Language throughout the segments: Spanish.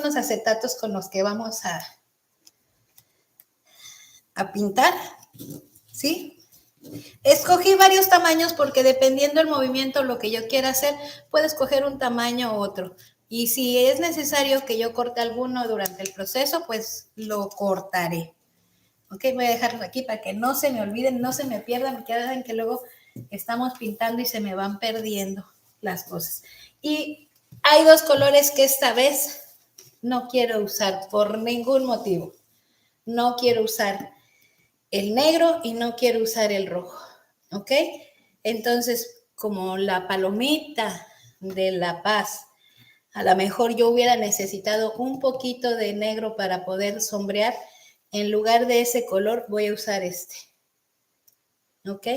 son los acetatos con los que vamos a pintar, ¿sí? Escogí varios tamaños porque dependiendo del movimiento, lo que yo quiera hacer, puedo escoger un tamaño u otro. Y si es necesario que yo corte alguno durante el proceso, pues lo cortaré. Ok, voy a dejarlos aquí para que no se me olviden, no se me pierdan, porque ya saben que luego estamos pintando y se me van perdiendo las cosas. Y hay dos colores que esta vez no quiero usar por ningún motivo. No quiero usar el negro y no quiero usar el rojo, ¿ok? Entonces, como la palomita de La Paz, a lo mejor yo hubiera necesitado un poquito de negro para poder sombrear. En lugar de ese color voy a usar este, ¿ok?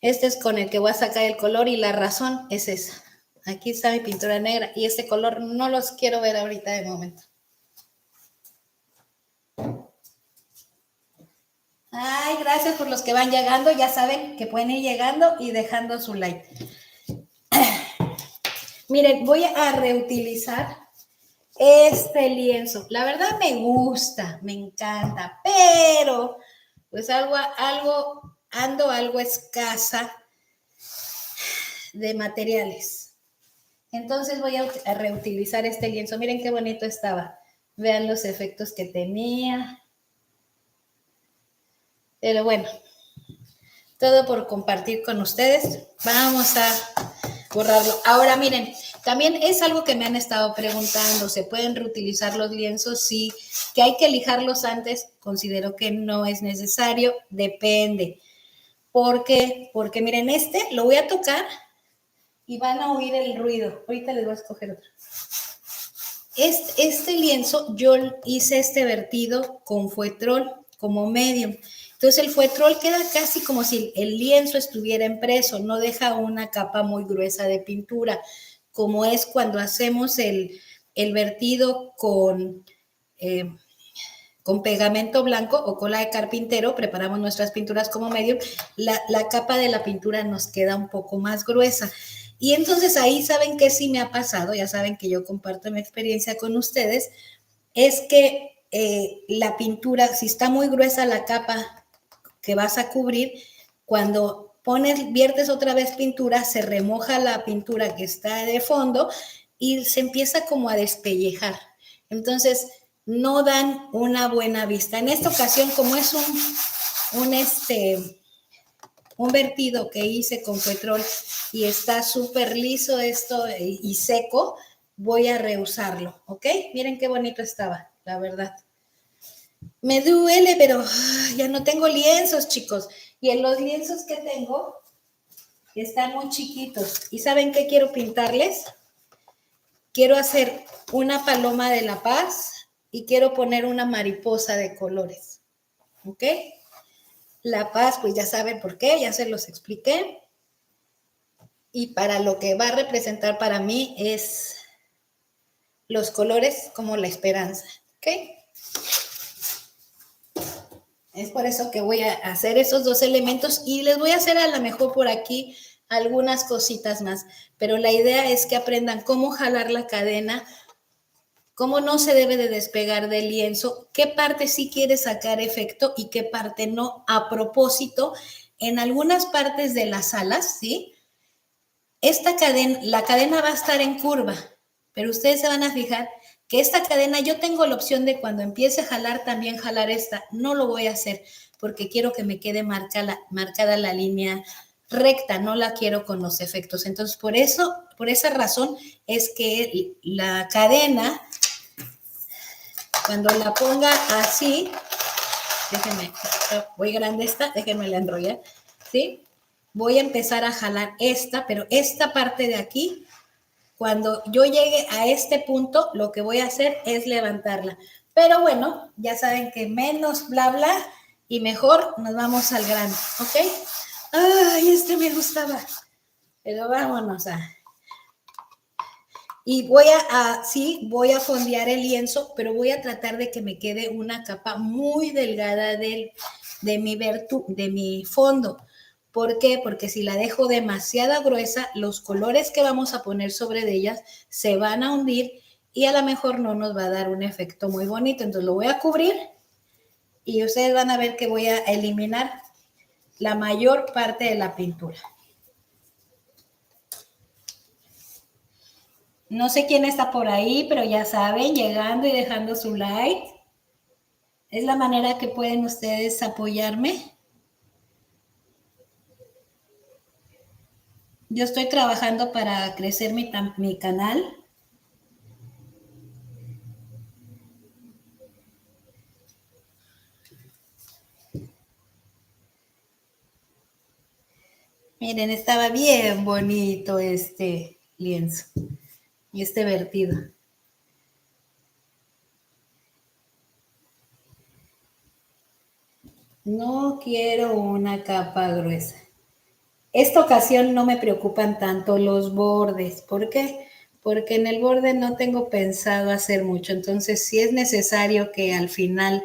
Este es con el que voy a sacar el color y la razón es esa. Aquí está mi pintura negra y este color no los quiero ver ahorita de momento. Ay, gracias por los que van llegando. Ya saben que pueden ir llegando y dejando su like. Miren, voy a reutilizar este lienzo. La verdad me gusta, me encanta, pero pues ando algo escasa de materiales. Entonces voy a reutilizar este lienzo. Miren qué bonito estaba. Vean los efectos que tenía. Pero bueno, todo por compartir con ustedes. Vamos a borrarlo. Ahora miren, también es algo que me han estado preguntando. ¿Se pueden reutilizar los lienzos? Sí. ¿Que hay que lijarlos antes? Considero que no es necesario. Depende. ¿Por qué? Porque miren, este lo voy a tocar y van a oír el ruido. Ahorita les voy a escoger otro. Este lienzo, yo hice este vertido con fuetrol como medium. Entonces el fuetrol queda casi como si el lienzo estuviera impreso, no deja una capa muy gruesa de pintura, como es cuando hacemos el vertido con pegamento blanco o cola de carpintero, preparamos nuestras pinturas como medium, la capa de la pintura nos queda un poco más gruesa. Y entonces ahí saben que sí me ha pasado, ya saben que yo comparto mi experiencia con ustedes, es que la pintura, si está muy gruesa la capa que vas a cubrir, cuando viertes otra vez pintura, se remoja la pintura que está de fondo y se empieza como a despellejar. Entonces, no dan una buena vista. En esta ocasión, como es un vertido que hice con petrol y está súper liso esto y seco, voy a reusarlo, ¿ok? Miren qué bonito estaba, la verdad. Me duele, pero ya no tengo lienzos, chicos. Y en los lienzos que tengo están muy chiquitos. ¿Y saben qué quiero pintarles? Quiero hacer una paloma de La Paz y quiero poner una mariposa de colores, ¿ok? La Paz, pues ya saben por qué, ya se los expliqué. Y para lo que va a representar para mí es los colores como la esperanza, ¿ok? Es por eso que voy a hacer esos dos elementos y les voy a hacer a lo mejor por aquí algunas cositas más. Pero la idea es que aprendan cómo jalar la cadena, cómo no se debe de despegar del lienzo, qué parte sí quiere sacar efecto y qué parte no. A propósito, en algunas partes de las alas, ¿sí? La cadena va a estar en curva, pero ustedes se van a fijar que esta cadena, yo tengo la opción de cuando empiece a jalar, también jalar esta. No lo voy a hacer porque quiero que me quede marcada la línea recta, no la quiero con los efectos. Entonces, por esa razón es que la cadena, cuando la ponga así, déjenme, voy grande esta, déjenme la enrollar, ¿sí? Voy a empezar a jalar esta, pero esta parte de aquí, cuando yo llegue a este punto, lo que voy a hacer es levantarla. Pero bueno, ya saben que menos bla bla y mejor nos vamos al grano, ¿ok? Ay, me gustaba. Pero vámonos a... Y voy a fondear el lienzo, pero voy a tratar de que me quede una capa muy delgada de mi fondo. ¿Por qué? Porque si la dejo demasiado gruesa, los colores que vamos a poner sobre de ellas se van a hundir y a lo mejor no nos va a dar un efecto muy bonito. Entonces lo voy a cubrir y ustedes van a ver que voy a eliminar la mayor parte de la pintura. No sé quién está por ahí, pero ya saben, llegando y dejando su like. Es la manera que pueden ustedes apoyarme. Yo estoy trabajando para crecer mi canal. Miren, estaba bien bonito este lienzo y este vertido. No quiero una capa gruesa. Esta ocasión no me preocupan tanto los bordes. ¿Por qué? Porque en el borde no tengo pensado hacer mucho. Entonces, si es necesario que al final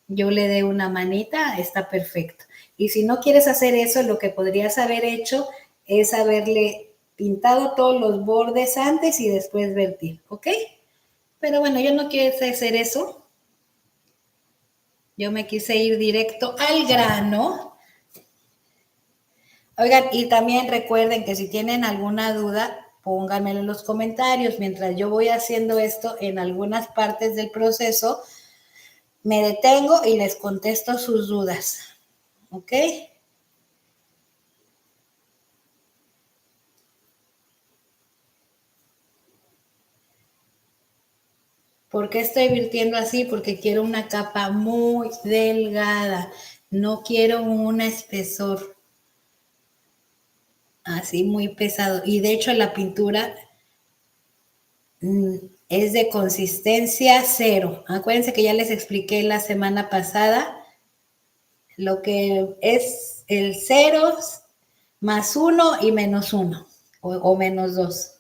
yo le dé una manita, está perfecto. Y si no quieres hacer eso, lo que podrías haber hecho es haberle pintado todos los bordes antes y después vertir, ¿ok? Pero bueno, yo no quiero hacer eso. Yo me quise ir directo al grano. Oigan, y también recuerden que si tienen alguna duda, pónganmelo en los comentarios. Mientras yo voy haciendo esto en algunas partes del proceso, me detengo y les contesto sus dudas. ¿Ok? ¿Por qué estoy virtiendo así? Porque quiero una capa muy delgada. No quiero un espesor así muy pesado. Y de hecho la pintura es de consistencia cero. Acuérdense que ya les expliqué la semana pasada lo que es el 0 más 1 y menos 1 o menos 2.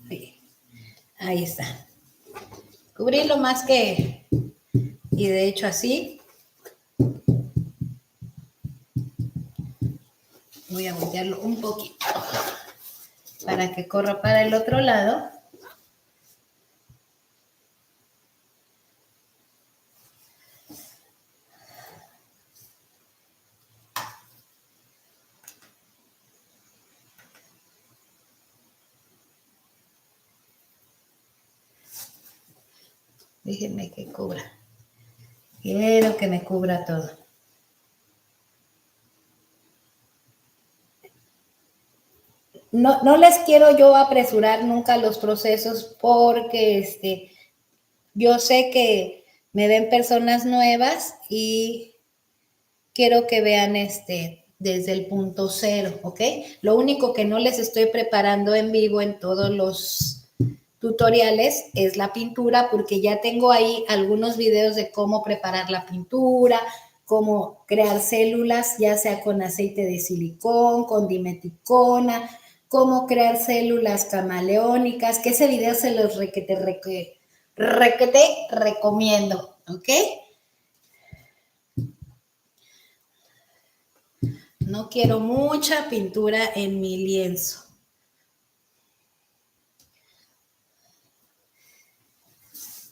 Sí, ahí está. Cubrí lo más que, y de hecho así, voy a voltearlo un poquito para que corra para el otro lado. Déjenme que cubra. Quiero que me cubra todo. No les quiero yo apresurar nunca los procesos porque yo sé que me ven personas nuevas y quiero que vean desde el punto cero, ¿ok? Lo único que no les estoy preparando en vivo en todos los tutoriales es la pintura, porque ya tengo ahí algunos videos de cómo preparar la pintura, cómo crear células, ya sea con aceite de silicón, con dimeticona, cómo crear células camaleónicas, que ese video se los requete recomiendo, ¿ok? No quiero mucha pintura en mi lienzo.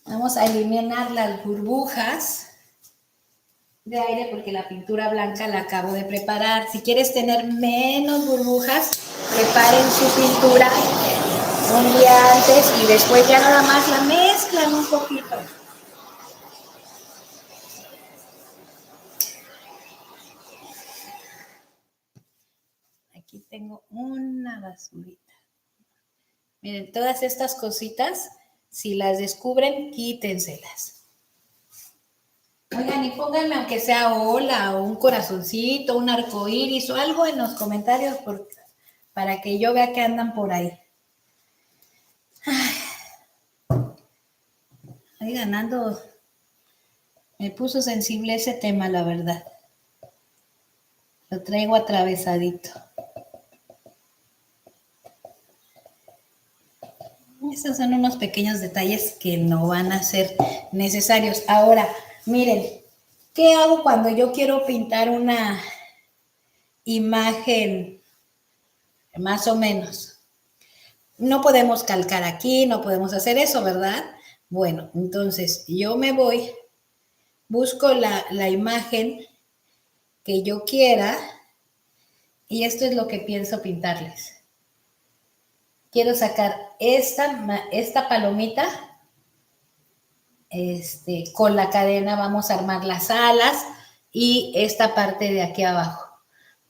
Vamos a eliminar las burbujas de aire porque la pintura blanca la acabo de preparar. Si quieres tener menos burbujas, preparen su pintura un día antes y después ya nada más la mezclan un poquito. Aquí tengo una basurita. Miren, todas estas cositas, si las descubren, quítenselas. Oigan, y pónganme aunque sea hola o un corazoncito, un arco iris o algo en los comentarios para que yo vea que andan por ahí. Ay, ganando. Me puso sensible ese tema, la verdad. Lo traigo atravesadito. Estos son unos pequeños detalles que no van a ser necesarios. Ahora, miren, ¿qué hago cuando yo quiero pintar una imagen más o menos. No podemos calcar aquí, no podemos hacer eso, ¿verdad? Bueno, entonces yo me voy, busco la imagen que yo quiera y esto es lo que pienso pintarles. Quiero sacar esta palomita, con la cadena vamos a armar las alas y esta parte de aquí abajo.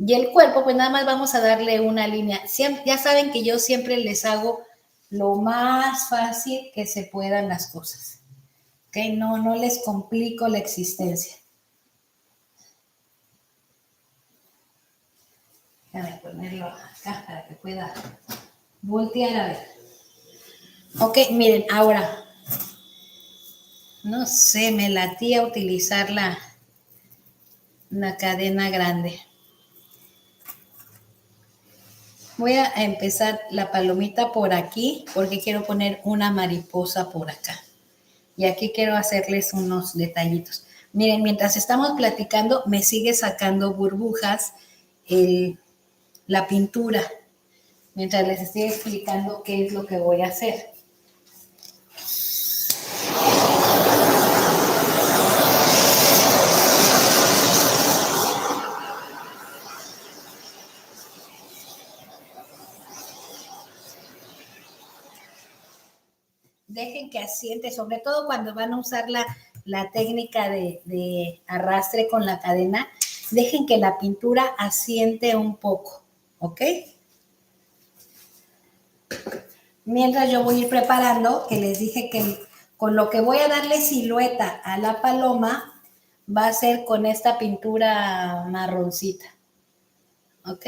Y el cuerpo, pues nada más vamos a darle una línea. Ya saben que yo siempre les hago lo más fácil que se puedan las cosas. ¿Ok? No les complico la existencia. Déjame ponerlo acá para que pueda voltear a ver. Ok, miren, ahora, no sé, me latía utilizar la cadena grande. Voy a empezar la palomita por aquí porque quiero poner una mariposa por acá. Y aquí quiero hacerles unos detallitos. Miren, mientras estamos platicando, me sigue sacando burbujas la pintura. Mientras les estoy explicando qué es lo que voy a hacer. Dejen que asiente, sobre todo cuando van a usar la técnica de arrastre con la cadena, dejen que la pintura asiente un poco, ¿ok? Mientras yo voy a ir preparando, que les dije que con lo que voy a darle silueta a la paloma, va a ser con esta pintura marroncita, ¿ok?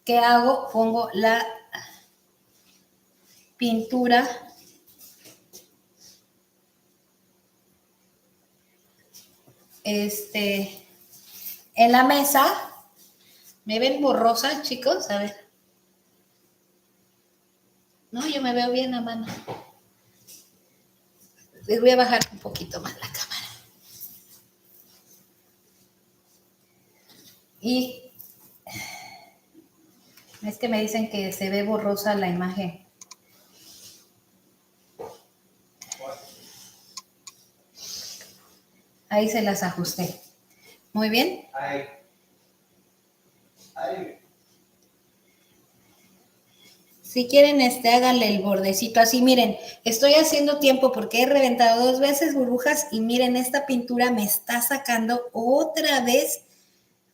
¿Qué hago? Pongo la pintura en la mesa. ¿Me ven borrosa, chicos? A ver. No, yo me veo bien a mano. Les voy a bajar un poquito más la cámara. Y es que me dicen que se ve borrosa la imagen. Ahí se las ajusté. Muy bien. Ahí. Si quieren, háganle el bordecito así. Miren, estoy haciendo tiempo porque he reventado 2 veces burbujas y miren, esta pintura me está sacando otra vez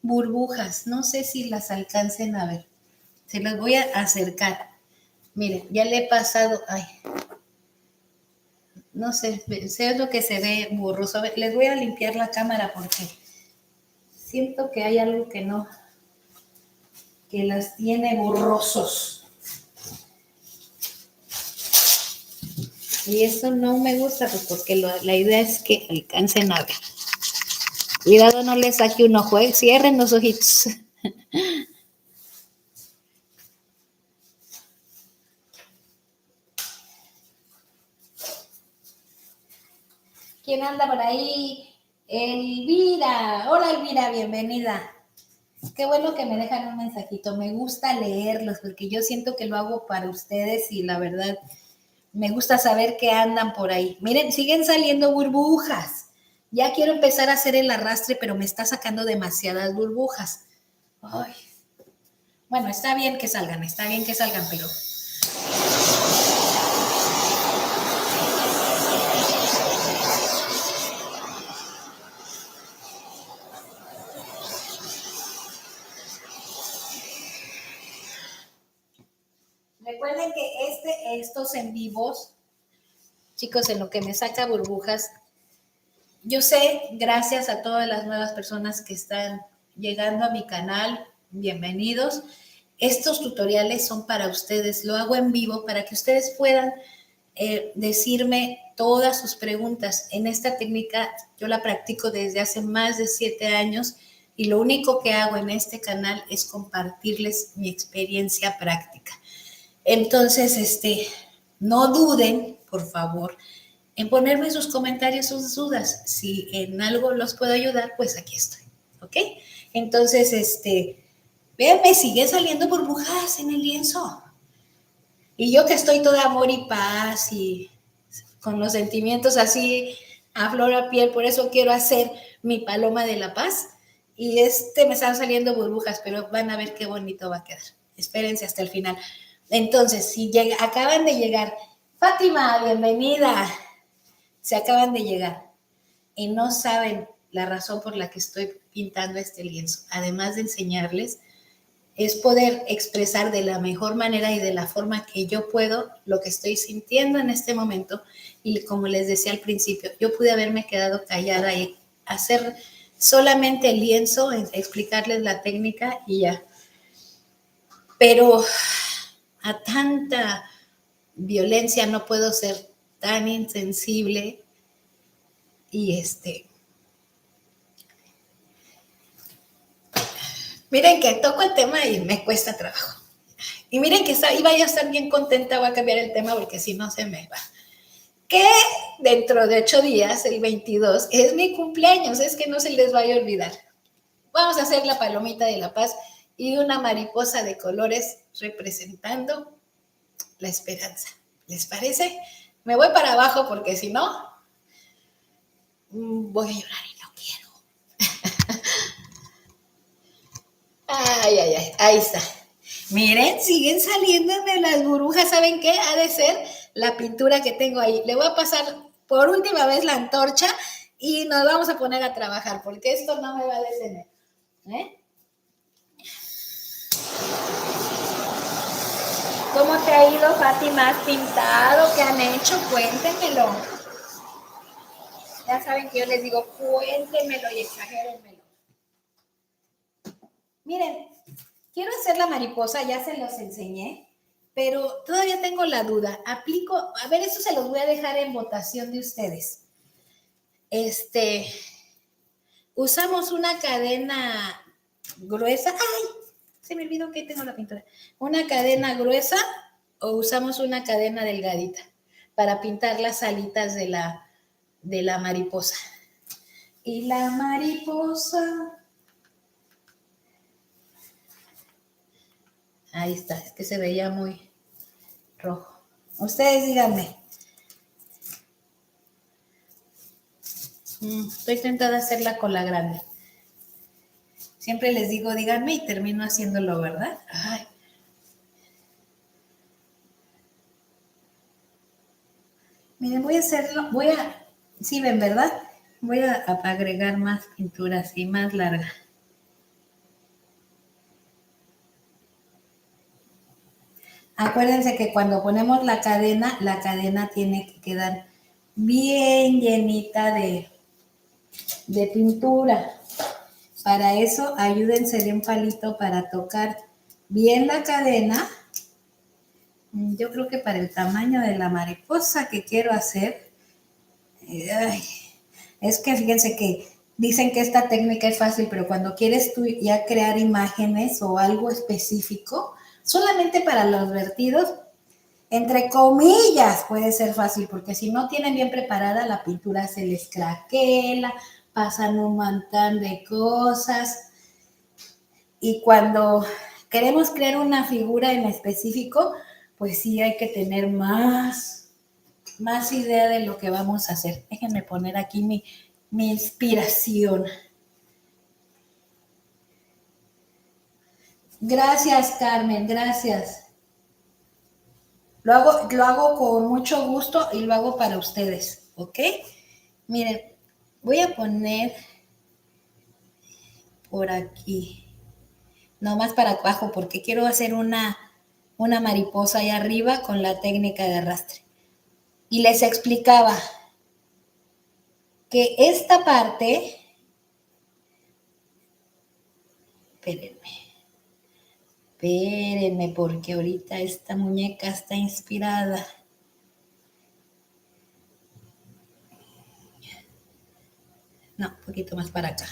burbujas. No sé si las alcancen a ver. Se las voy a acercar. Miren, ya le he pasado. Ay. No sé, es lo que se ve borroso. A ver, les voy a limpiar la cámara porque siento que hay algo que no, que las tiene borrosos. Y eso no me gusta, pues porque la idea es que alcancen a ver. Cuidado, no les saque un ojo, cierren los ojitos. ¿Quién anda por ahí? Elvira. Hola, Elvira, bienvenida. Qué bueno que me dejan un mensajito. Me gusta leerlos porque yo siento que lo hago para ustedes y la verdad me gusta saber que andan por ahí. Miren, siguen saliendo burbujas. Ya quiero empezar a hacer el arrastre, pero me está sacando demasiadas burbujas. Ay. Bueno, está bien que salgan, pero... Recuerden que estos en vivos, chicos, en lo que me saca burbujas, yo sé, gracias a todas las nuevas personas que están llegando a mi canal, bienvenidos. Estos tutoriales son para ustedes, lo hago en vivo para que ustedes puedan decirme todas sus preguntas. En esta técnica yo la practico desde hace más de 7 años y lo único que hago en este canal es compartirles mi experiencia práctica. Entonces, no duden, por favor, en ponerme sus comentarios, sus dudas. Si en algo los puedo ayudar, pues aquí estoy. ¿ok? Entonces, vean, me siguen saliendo burbujas en el lienzo. Y yo que estoy toda amor y paz y con los sentimientos así a flor a piel, por eso quiero hacer mi paloma de la paz. Y me están saliendo burbujas, pero van a ver qué bonito va a quedar. Espérense hasta el final. Entonces, si acaban de llegar, Fátima, bienvenida. Se acaban de llegar y no saben la razón por la que estoy pintando este lienzo. Además de enseñarles, es poder expresar de la mejor manera y de la forma que yo puedo lo que estoy sintiendo en este momento. Y como les decía al principio, yo pude haberme quedado callada y hacer solamente el lienzo, explicarles la técnica y ya. Pero a tanta violencia no puedo ser tan insensible y miren que toco el tema y me cuesta trabajo. Y miren que iba yo a estar bien contenta, voy a cambiar el tema porque si no se me va. Que dentro de 8 días, el 22, es mi cumpleaños, es que no se les vaya a olvidar. Vamos a hacer la palomita de la paz y una mariposa de colores representando la esperanza. ¿Les parece? Me voy para abajo porque si no, voy a llorar y no quiero. Ay, ay, ay, ahí está. Miren, siguen saliéndome las burbujas. ¿Saben qué? Ha de ser la pintura que tengo ahí. Le voy a pasar por última vez la antorcha y nos vamos a poner a trabajar porque esto no me va a detener. ¿Cómo te ha ido, Fátima? ¿Has pintado? ¿Qué han hecho? Cuéntenmelo. Ya saben que yo les digo, cuéntenmelo y exagérenmelo. Miren, quiero hacer la mariposa, ya se los enseñé, pero todavía tengo la duda. Aplico, a ver, eso se los voy a dejar en votación de ustedes. Usamos una cadena gruesa. ¡Ay! Se me olvidó que tengo la pintura. ¿Una cadena gruesa o usamos una cadena delgadita para pintar las alitas de la mariposa? Y la mariposa... Ahí está, es que se veía muy rojo. Ustedes díganme. Estoy tentada a hacerla con la grande. Siempre les digo, díganme y termino haciéndolo, ¿verdad? Ay. Miren, voy a hacerlo, sí ven, ¿verdad? Voy a agregar más pintura así, más larga. Acuérdense que cuando ponemos la cadena tiene que quedar bien llenita de pintura. Para eso, ayúdense de un palito para tocar bien la cadena. Yo creo que para el tamaño de la mariposa que quiero hacer, es que fíjense que dicen que esta técnica es fácil, pero cuando quieres tú ya crear imágenes o algo específico, solamente para los vertidos, entre comillas, puede ser fácil, porque si no tienen bien preparada, la pintura se les craquela, pasan un montón de cosas. Y cuando queremos crear una figura en específico, pues sí hay que tener más idea de lo que vamos a hacer. Déjenme poner aquí mi inspiración. Gracias, Carmen, gracias. Lo hago con mucho gusto y lo hago para ustedes, ¿ok? Miren, voy a poner por aquí, no más para abajo, porque quiero hacer una mariposa ahí arriba con la técnica de arrastre. Y les explicaba que esta parte, espérenme, porque ahorita esta muñeca está inspirada. No, un poquito más para acá.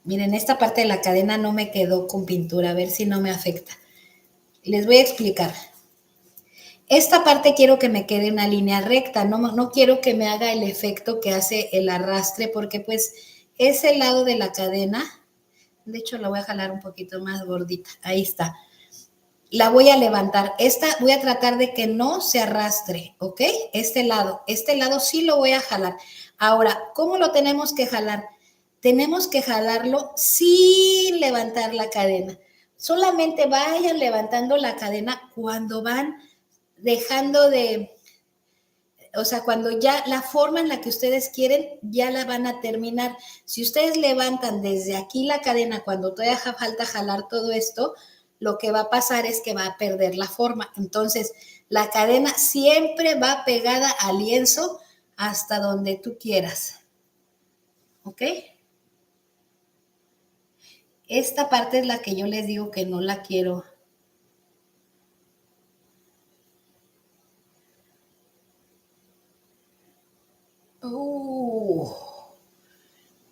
Miren, esta parte de la cadena no me quedó con pintura, a ver si no me afecta. Les voy a explicar. Esta parte quiero que me quede una línea recta, no quiero que me haga el efecto que hace el arrastre, porque pues ese lado de la cadena, de hecho la voy a jalar un poquito más gordita, ahí está. La voy a levantar, esta voy a tratar de que no se arrastre, ¿ok? Este lado sí lo voy a jalar. Ahora, ¿cómo lo tenemos que jalar? Tenemos que jalarlo sin levantar la cadena. Solamente vayan levantando la cadena cuando van dejando de, o sea, cuando ya la forma en la que ustedes quieren, ya la van a terminar. Si ustedes levantan desde aquí la cadena, cuando todavía falta jalar todo esto, lo que va a pasar es que va a perder la forma. Entonces, la cadena siempre va pegada al lienzo hasta donde tú quieras. ¿Ok? Esta parte es la que yo les digo que no la quiero.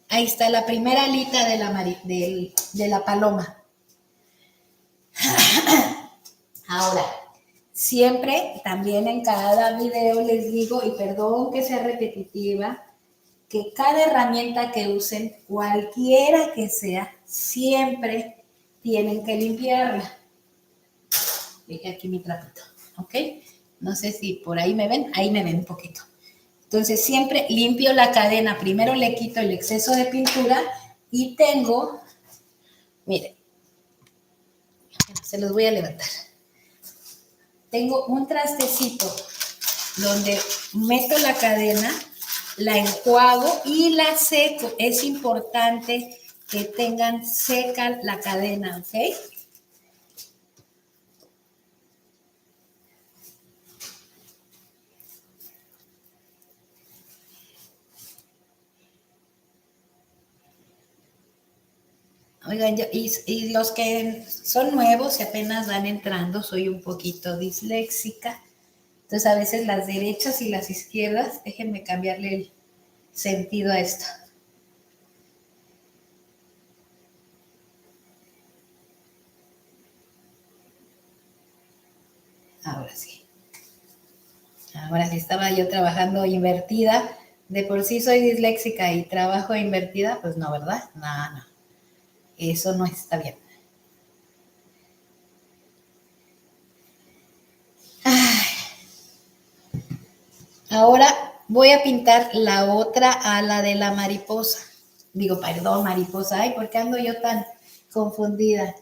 Ahí está la primera alita de la paloma. Ahora, siempre, también en cada video les digo, y perdón que sea repetitiva, que cada herramienta que usen, cualquiera que sea, siempre tienen que limpiarla. Dejé aquí mi trapito, ¿ok? No sé si por ahí me ven un poquito. Entonces siempre limpio la cadena, primero le quito el exceso de pintura y tengo, miren, se los voy a levantar. Tengo un trastecito donde meto la cadena, la enjuago y la seco. Es importante que tengan seca la cadena, ¿ok? Oigan, y los que son nuevos y apenas van entrando, soy un poquito disléxica. Entonces a veces las derechas y las izquierdas, déjenme cambiarle el sentido a esto. Ahora sí. Ahora sí estaba yo trabajando invertida. De por sí soy disléxica y trabajo invertida, pues no, ¿verdad? No. Eso no está bien. Ahora voy a pintar la otra ala de la mariposa. Digo, perdón, mariposa. Ay, ¿por qué ando yo tan confundida?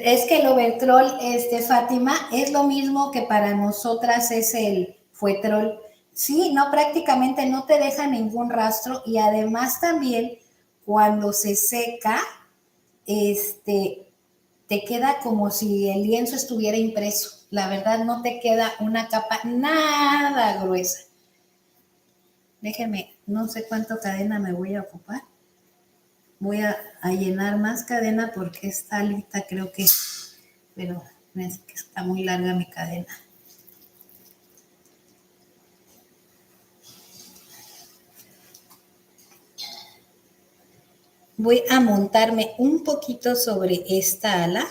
Es que el overtrol, Fátima, es lo mismo que para nosotras es el fuetrol. Sí, no, prácticamente no te deja ningún rastro y además también cuando se seca, te queda como si el lienzo estuviera impreso. La verdad no te queda una capa nada gruesa. Déjenme, no sé cuánto cadena me voy a ocupar. Voy a llenar más cadena porque esta alita creo que, pero es que está muy larga mi cadena. Voy a montarme un poquito sobre esta ala.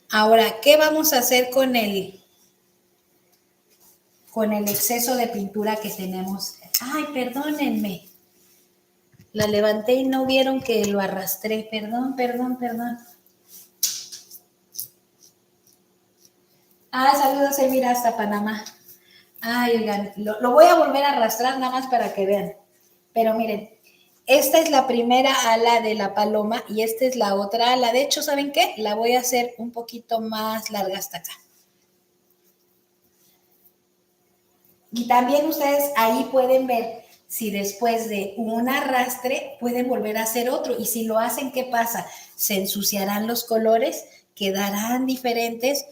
Ahora, ¿qué vamos a hacer con el exceso de pintura que tenemos? Ay, perdónenme. La levanté y no vieron que lo arrastré. Perdón. Saludos, Elvira, hasta Panamá. Ay, oigan, lo voy a volver a arrastrar nada más para que vean. Pero miren, esta es la primera ala de la paloma y esta es la otra ala. De hecho, ¿saben qué? La voy a hacer un poquito más larga hasta acá. Y también ustedes ahí pueden ver si después de un arrastre pueden volver a hacer otro. Y si lo hacen, ¿qué pasa? Se ensuciarán los colores quedarán diferentes,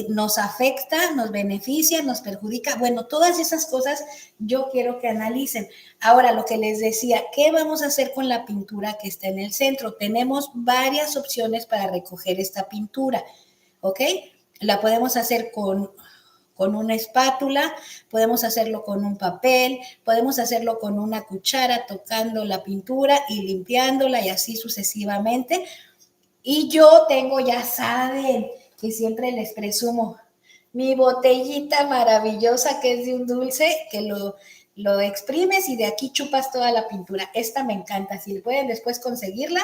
nos afecta, nos beneficia, nos perjudica. Bueno, todas esas cosas yo quiero que analicen. Ahora, lo que les decía, ¿qué vamos a hacer con la pintura que está en el centro? Tenemos varias opciones para recoger esta pintura, ¿ok? La podemos hacer con una espátula, podemos hacerlo con un papel, podemos hacerlo con una cuchara tocando la pintura y limpiándola y así sucesivamente. Y yo tengo, ya saben, que siempre les presumo, mi botellita maravillosa que es de un dulce que lo exprimes y de aquí chupas toda la pintura. Esta me encanta, si pueden después conseguirla,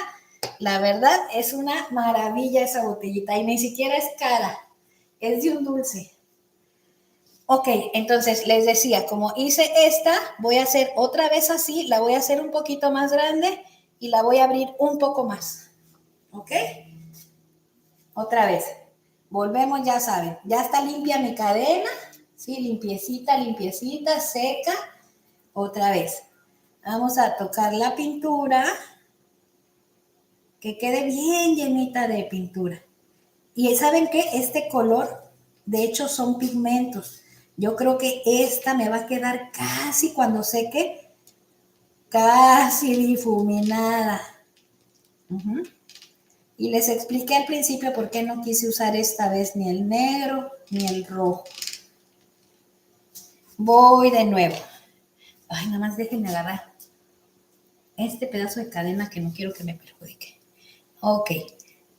la verdad es una maravilla esa botellita y ni siquiera es cara, es de un dulce. Ok, entonces les decía, como hice esta, voy a hacer otra vez así, la voy a hacer un poquito más grande y la voy a abrir un poco más. ¿Ok? Otra vez. Volvemos, ya saben. Ya está limpia mi cadena. Sí, limpiecita, limpiecita, seca. Otra vez. Vamos a tocar la pintura. Que quede bien llenita de pintura. Y ¿saben qué? Este color, de hecho, son pigmentos. Yo creo que esta me va a quedar casi cuando seque, casi difuminada. Y les expliqué al principio por qué no quise usar esta vez ni el negro ni el rojo. Voy de nuevo. Ay, nada más déjenme agarrar este pedazo de cadena que no quiero que me perjudique. Ok,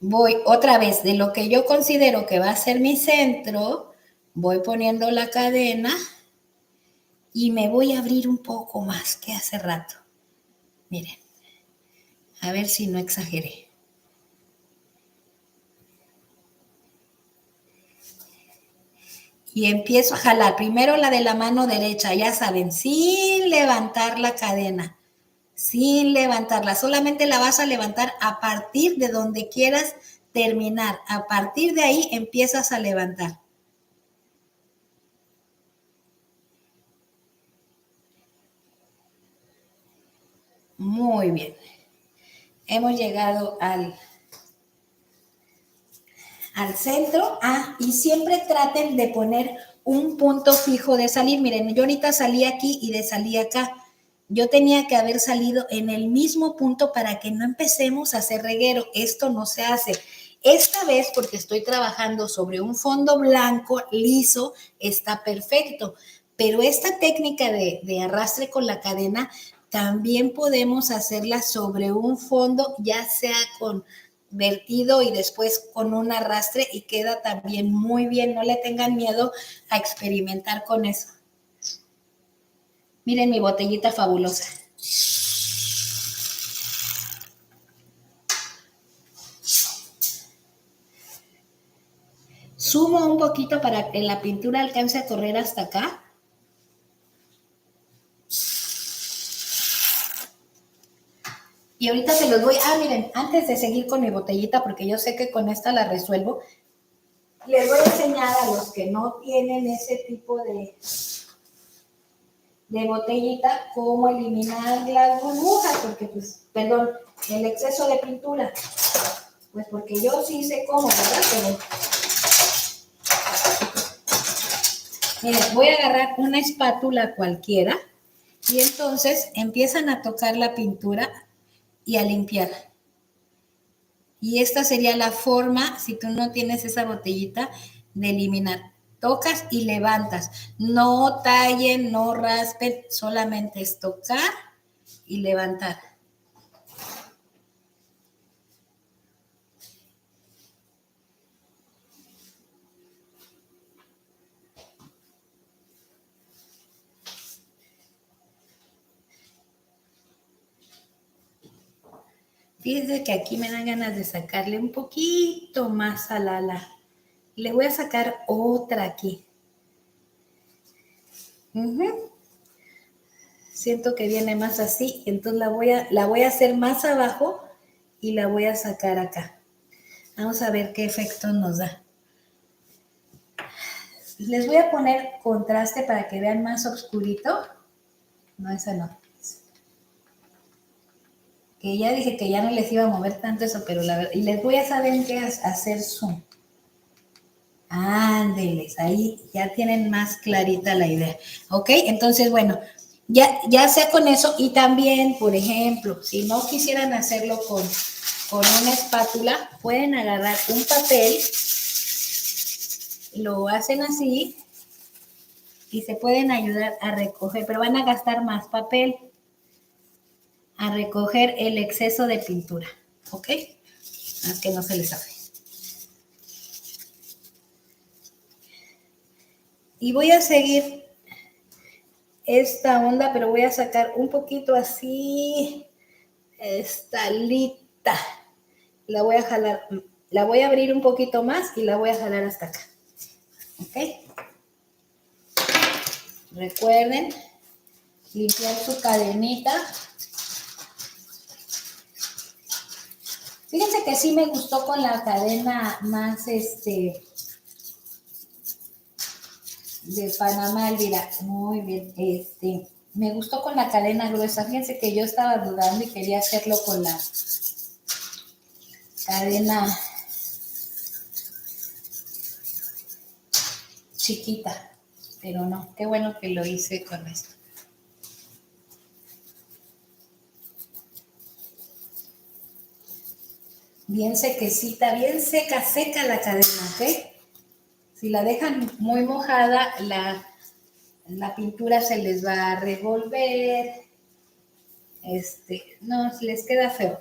voy otra vez de lo que yo considero que va a ser mi centro, voy poniendo la cadena y me voy a abrir un poco más que hace rato. Miren, a ver si no exageré. Y empiezo a jalar, primero la de la mano derecha, ya saben, sin levantar la cadena, sin levantarla, solamente la vas a levantar a partir de donde quieras terminar, a partir de ahí empiezas a levantar. Muy bien, hemos llegado al centro. Y siempre traten de poner un punto fijo de salir. Miren, yo ahorita salí aquí y de salí acá. Yo tenía que haber salido en el mismo punto para que no empecemos a hacer reguero. Esto no se hace. Esta vez, porque estoy trabajando sobre un fondo blanco liso, está perfecto. Pero esta técnica de arrastre con la cadena también podemos hacerla sobre un fondo, ya sea con vertido y después con un arrastre y queda también muy bien. No le tengan miedo a experimentar con eso. Miren mi botellita fabulosa. Sumo un poquito para que la pintura alcance a correr hasta acá. Y ahorita se los voy, miren, antes de seguir con mi botellita, porque yo sé que con esta la resuelvo, les voy a enseñar a los que no tienen ese tipo de botellita cómo eliminar las burbujas, porque pues, perdón, el exceso de pintura. Pues porque yo sí sé cómo, ¿verdad? Pero miren, voy a agarrar una espátula cualquiera y entonces empiezan a tocar la pintura y a limpiar. Y esta sería la forma, si tú no tienes esa botellita, de eliminar. Tocas y levantas. No tallen, no raspen, solamente es tocar y levantar. Fíjense que aquí me dan ganas de sacarle un poquito más al ala. Le voy a sacar otra aquí. Siento que viene más así, entonces la voy a hacer más abajo y la voy a sacar acá. Vamos a ver qué efecto nos da. Les voy a poner contraste para que vean más oscurito. No, esa no. Que ya dije que ya no les iba a mover tanto eso, pero la verdad, y les voy a saber qué hacer zoom. Ándeles, ahí ya tienen más clarita la idea. ¿Ok? Entonces, bueno, ya sea con eso y también, por ejemplo, si no quisieran hacerlo con una espátula, pueden agarrar un papel, lo hacen así y se pueden ayudar a recoger, pero van a gastar más papel, a recoger el exceso de pintura. ¿Ok? Más que no se les hace. Y voy a seguir esta onda, pero voy a sacar un poquito así esta alita. La voy a jalar, la voy a abrir un poquito más y la voy a jalar hasta acá. ¿Ok? Recuerden limpiar su cadenita. Fíjense que sí me gustó con la cadena más de Panamá, Elvira. Muy bien. Me gustó con la cadena gruesa. Fíjense que yo estaba dudando y quería hacerlo con la cadena chiquita, pero no, qué bueno que lo hice con esto. Bien sequecita, bien seca la cadena, ¿ok? Si la dejan muy mojada, la pintura se les va a revolver, no, les queda feo.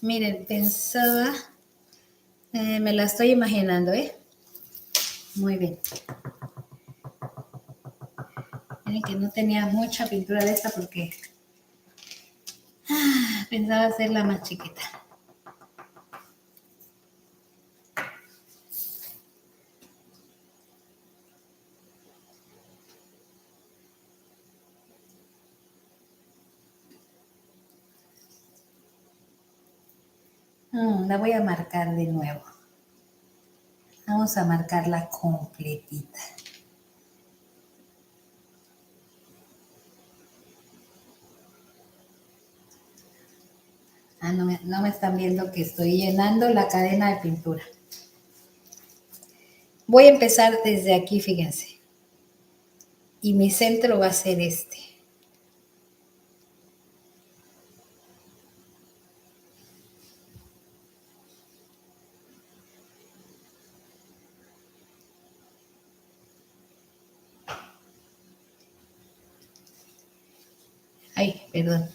Miren, pensaba, me la estoy imaginando, ¿eh? Muy bien. Miren que no tenía mucha pintura de esta porque pensaba hacerla más chiquita. La voy a marcar de nuevo. Vamos a marcarla completita. No me están viendo que estoy llenando la cadena de pintura. Voy a empezar desde aquí, fíjense. Y mi centro va a ser este. Ay, perdón.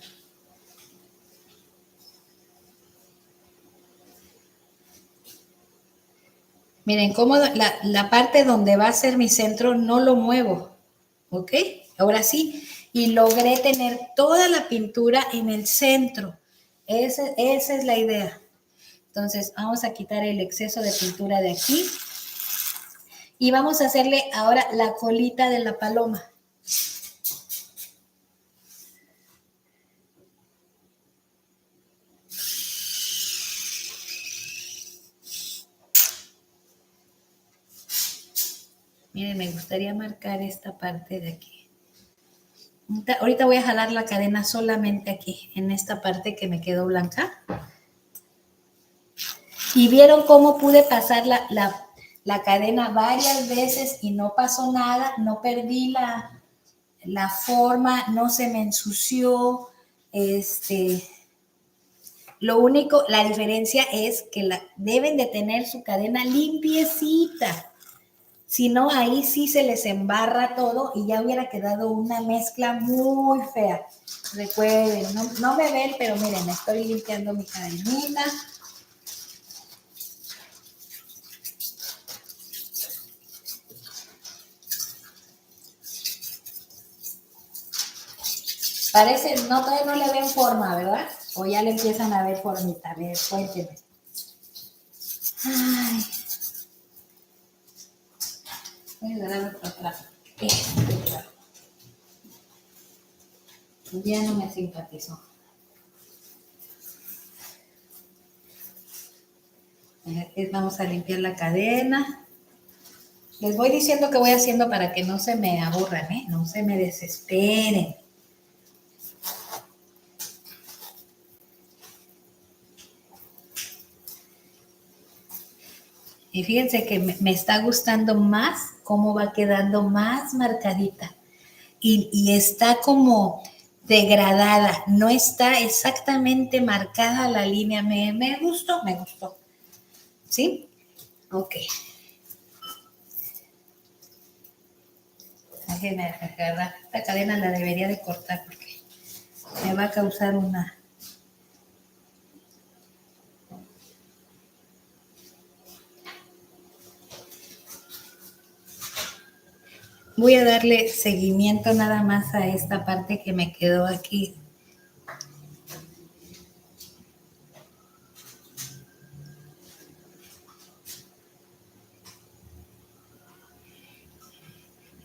Miren, cómo la parte donde va a ser mi centro no lo muevo. ¿Ok? Ahora sí. Y logré tener toda la pintura en el centro. Esa es la idea. Entonces, vamos a quitar el exceso de pintura de aquí. Y vamos a hacerle ahora la colita de la paloma. Miren, me gustaría marcar esta parte de aquí. Ahorita voy a jalar la cadena solamente aquí, en esta parte que me quedó blanca. Y vieron cómo pude pasar la cadena varias veces y no pasó nada, no perdí la forma, no se me ensució. Lo único, la diferencia es que deben de tener su cadena limpiecita. Si no, ahí sí se les embarra todo y ya hubiera quedado una mezcla muy fea. Recuerden, no me ven, pero miren, estoy limpiando mi cadenita. Parece, todavía no le ven forma, ¿verdad? O ya le empiezan a ver formita. A ver, cuéntenme. Ay. Voy a dar otro trapo. Ya no me simpatizó. Vamos a limpiar la cadena. Les voy diciendo que voy haciendo para que no se me aburran, ¿eh? No se me desesperen. Y fíjense que me está gustando más cómo va quedando más marcadita. Y está como degradada, no está exactamente marcada la línea. Me gustó, me gustó. ¿Sí? Ok. Déjenme agarrar. Esta cadena la debería de cortar porque me va a causar una... Voy a darle seguimiento nada más a esta parte que me quedó aquí.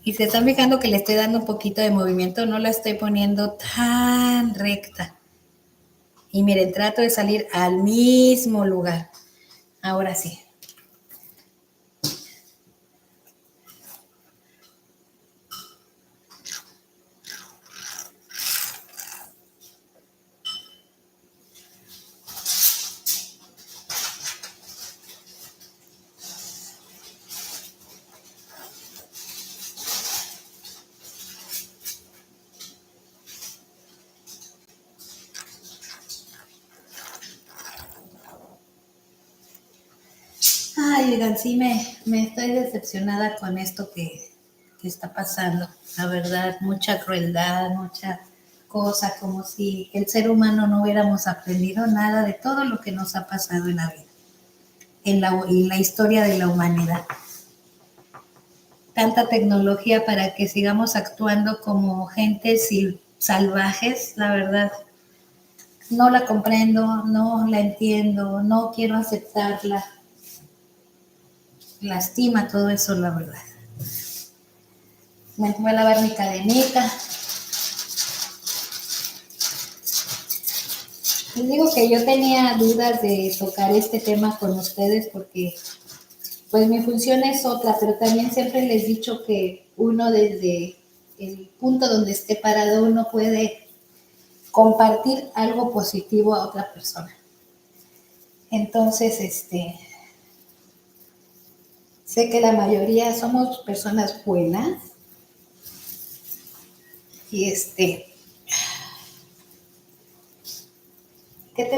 Y se están fijando que le estoy dando un poquito de movimiento, no la estoy poniendo tan recta. Y miren, trato de salir al mismo lugar. Ahora sí. Ay, oigan, sí me estoy decepcionada con esto que está pasando. La verdad, mucha crueldad, mucha cosa, como si el ser humano no hubiéramos aprendido nada de todo lo que nos ha pasado en la vida, en la historia de la humanidad. Tanta tecnología para que sigamos actuando como gentes salvajes, la verdad. No la comprendo, no la entiendo, no quiero aceptarla. Lastima todo eso, la verdad. Me voy a lavar mi cadenita. Les digo que yo tenía dudas de tocar este tema con ustedes porque pues mi función es otra, pero también siempre les he dicho que uno desde el punto donde esté parado uno puede compartir algo positivo a otra persona. Entonces, sé que la mayoría somos personas buenas y que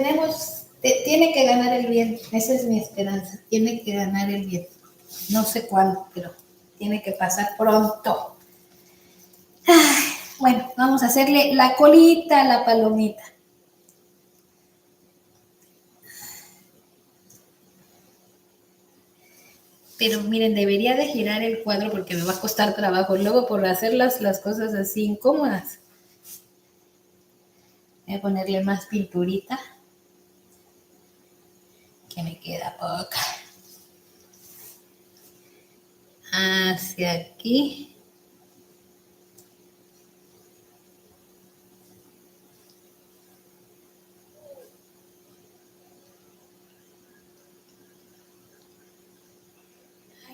tiene que ganar el bien, esa es mi esperanza, tiene que ganar el bien. No sé cuándo, pero tiene que pasar pronto. Ay, bueno, vamos a hacerle la colita a la palomita. Pero miren, debería de girar el cuadro porque me va a costar trabajo. Luego por hacer las cosas así incómodas. Voy a ponerle más pinturita. Que me queda poca. Hacia aquí.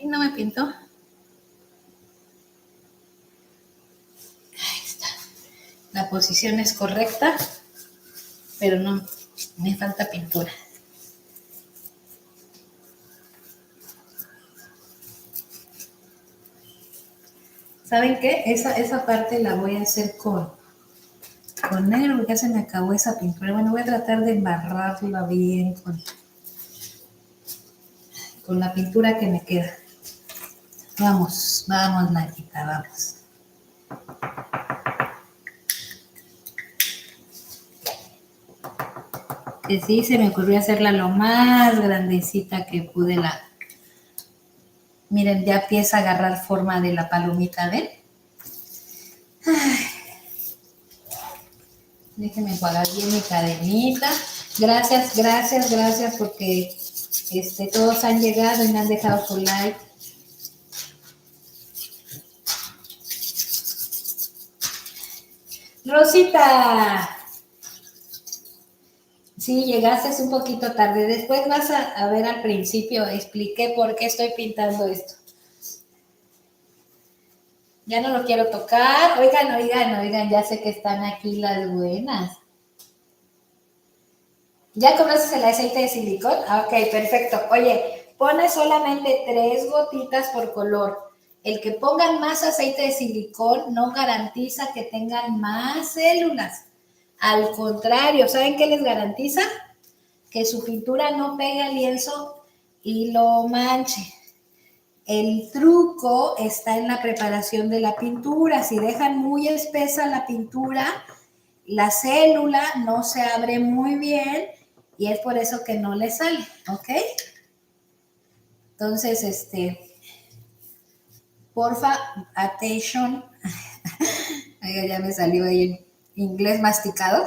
Ay, no me pintó. Ahí está. La posición es correcta, pero no, me falta pintura. ¿Saben qué? Esa parte la voy a hacer con negro, porque ya se me acabó esa pintura. Bueno, voy a tratar de embarrarla bien con la pintura que me queda. Vamos, Naquita, vamos. Que sí, se me ocurrió hacerla lo más grandecita que pude. Miren, ya empieza a agarrar forma de la palomita, ¿ven? Ay. Déjenme enjuagar bien mi cadenita. Gracias, gracias, gracias porque todos han llegado y me han dejado su like. Rosita, sí, llegaste un poquito tarde. Después vas a ver al principio, expliqué por qué estoy pintando esto. Ya no lo quiero tocar. Oigan, oigan, oigan, ya sé que están aquí las buenas. ¿Ya conoces el aceite de silicón? Ah, ok, perfecto. Oye, Pone solamente 3 gotitas por color. El que pongan más aceite de silicón no garantiza que tengan más células. Al contrario, ¿saben qué les garantiza? Que su pintura no pegue al lienzo y lo manche. El truco está en la preparación de la pintura. Si dejan muy espesa la pintura, la célula no se abre muy bien y es por eso que no le sale, ¿ok? Entonces, porfa, attention. Ay, ya me salió ahí en inglés masticado.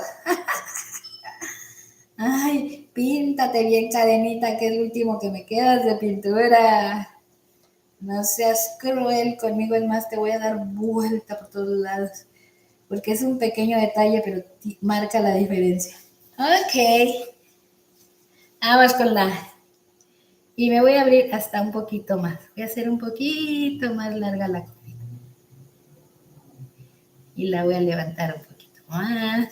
Ay, píntate bien, cadenita, que es lo último que me quedas de pintura. No seas cruel conmigo, es más, te voy a dar vuelta por todos lados. Porque es un pequeño detalle, pero marca la diferencia. Ok. Vamos con la... Y me voy a abrir hasta un poquito más. Voy a hacer un poquito más larga la colita. Y la voy a levantar un poquito más.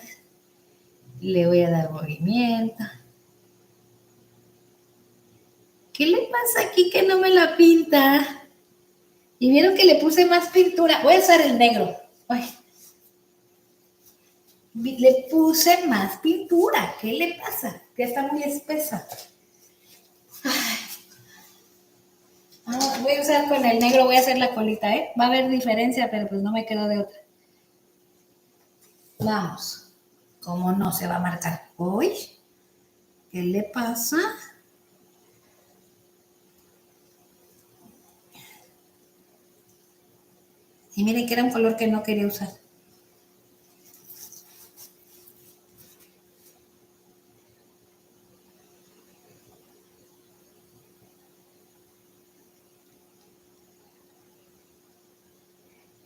Le voy a dar movimiento. ¿Qué le pasa aquí que no me la pinta? Y vieron que le puse más pintura. Voy a usar el negro. Ay. Le puse más pintura. ¿Qué le pasa? Que está muy espesa. Voy a usar con el negro, voy a hacer la colita, ¿eh? Va a haber diferencia, pero pues no me quedo de otra. Vamos. ¿Cómo no se va a marcar? Uy, ¿qué le pasa? Y miren que era un color que no quería usar.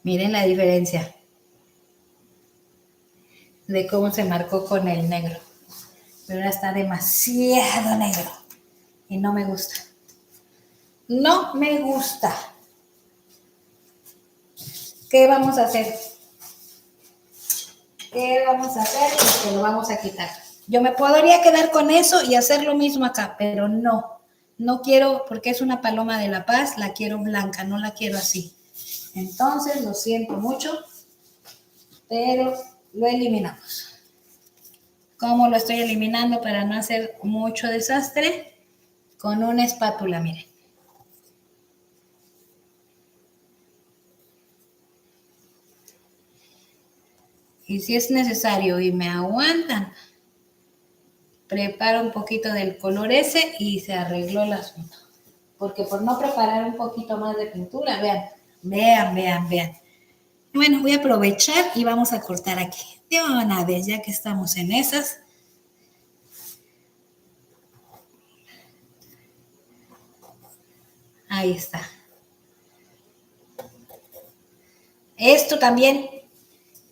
Miren la diferencia de cómo se marcó con el negro. Pero ahora está demasiado negro y no me gusta. No me gusta. ¿Qué vamos a hacer? ¿Qué vamos a hacer? Pues lo vamos a quitar. Yo me podría quedar con eso y hacer lo mismo acá, pero no. No quiero, porque es una paloma de la paz, la quiero blanca, no la quiero así. Entonces, lo siento mucho, pero lo eliminamos. ¿Cómo lo estoy eliminando para no hacer mucho desastre? Con una espátula, miren. Y si es necesario y me aguantan, preparo un poquito del color ese y se arregló el asunto. Porque por no preparar un poquito más de pintura, vean. Bueno, voy a aprovechar y vamos a cortar aquí. De una vez, ya que estamos en esas. Ahí está. Esto también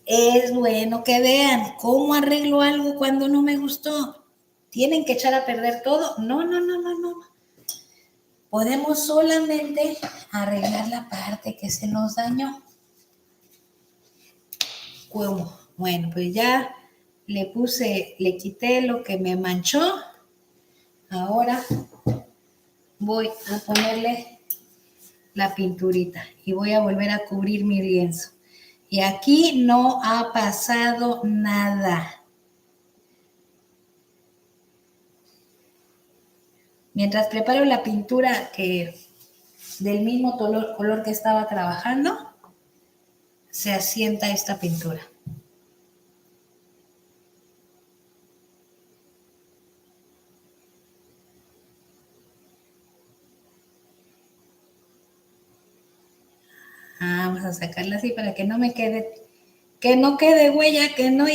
es bueno que vean cómo arreglo algo cuando no me gustó. ¿Tienen que echar a perder todo? No. Podemos solamente arreglar la parte que se nos dañó. ¿Cómo? Bueno, pues ya le quité lo que me manchó. Ahora voy a ponerle la pinturita y voy a volver a cubrir mi lienzo. Y aquí no ha pasado nada. Mientras preparo la pintura del mismo color que estaba trabajando, se asienta esta pintura. Vamos a sacarla así para que no me quede, que no quede huella, que no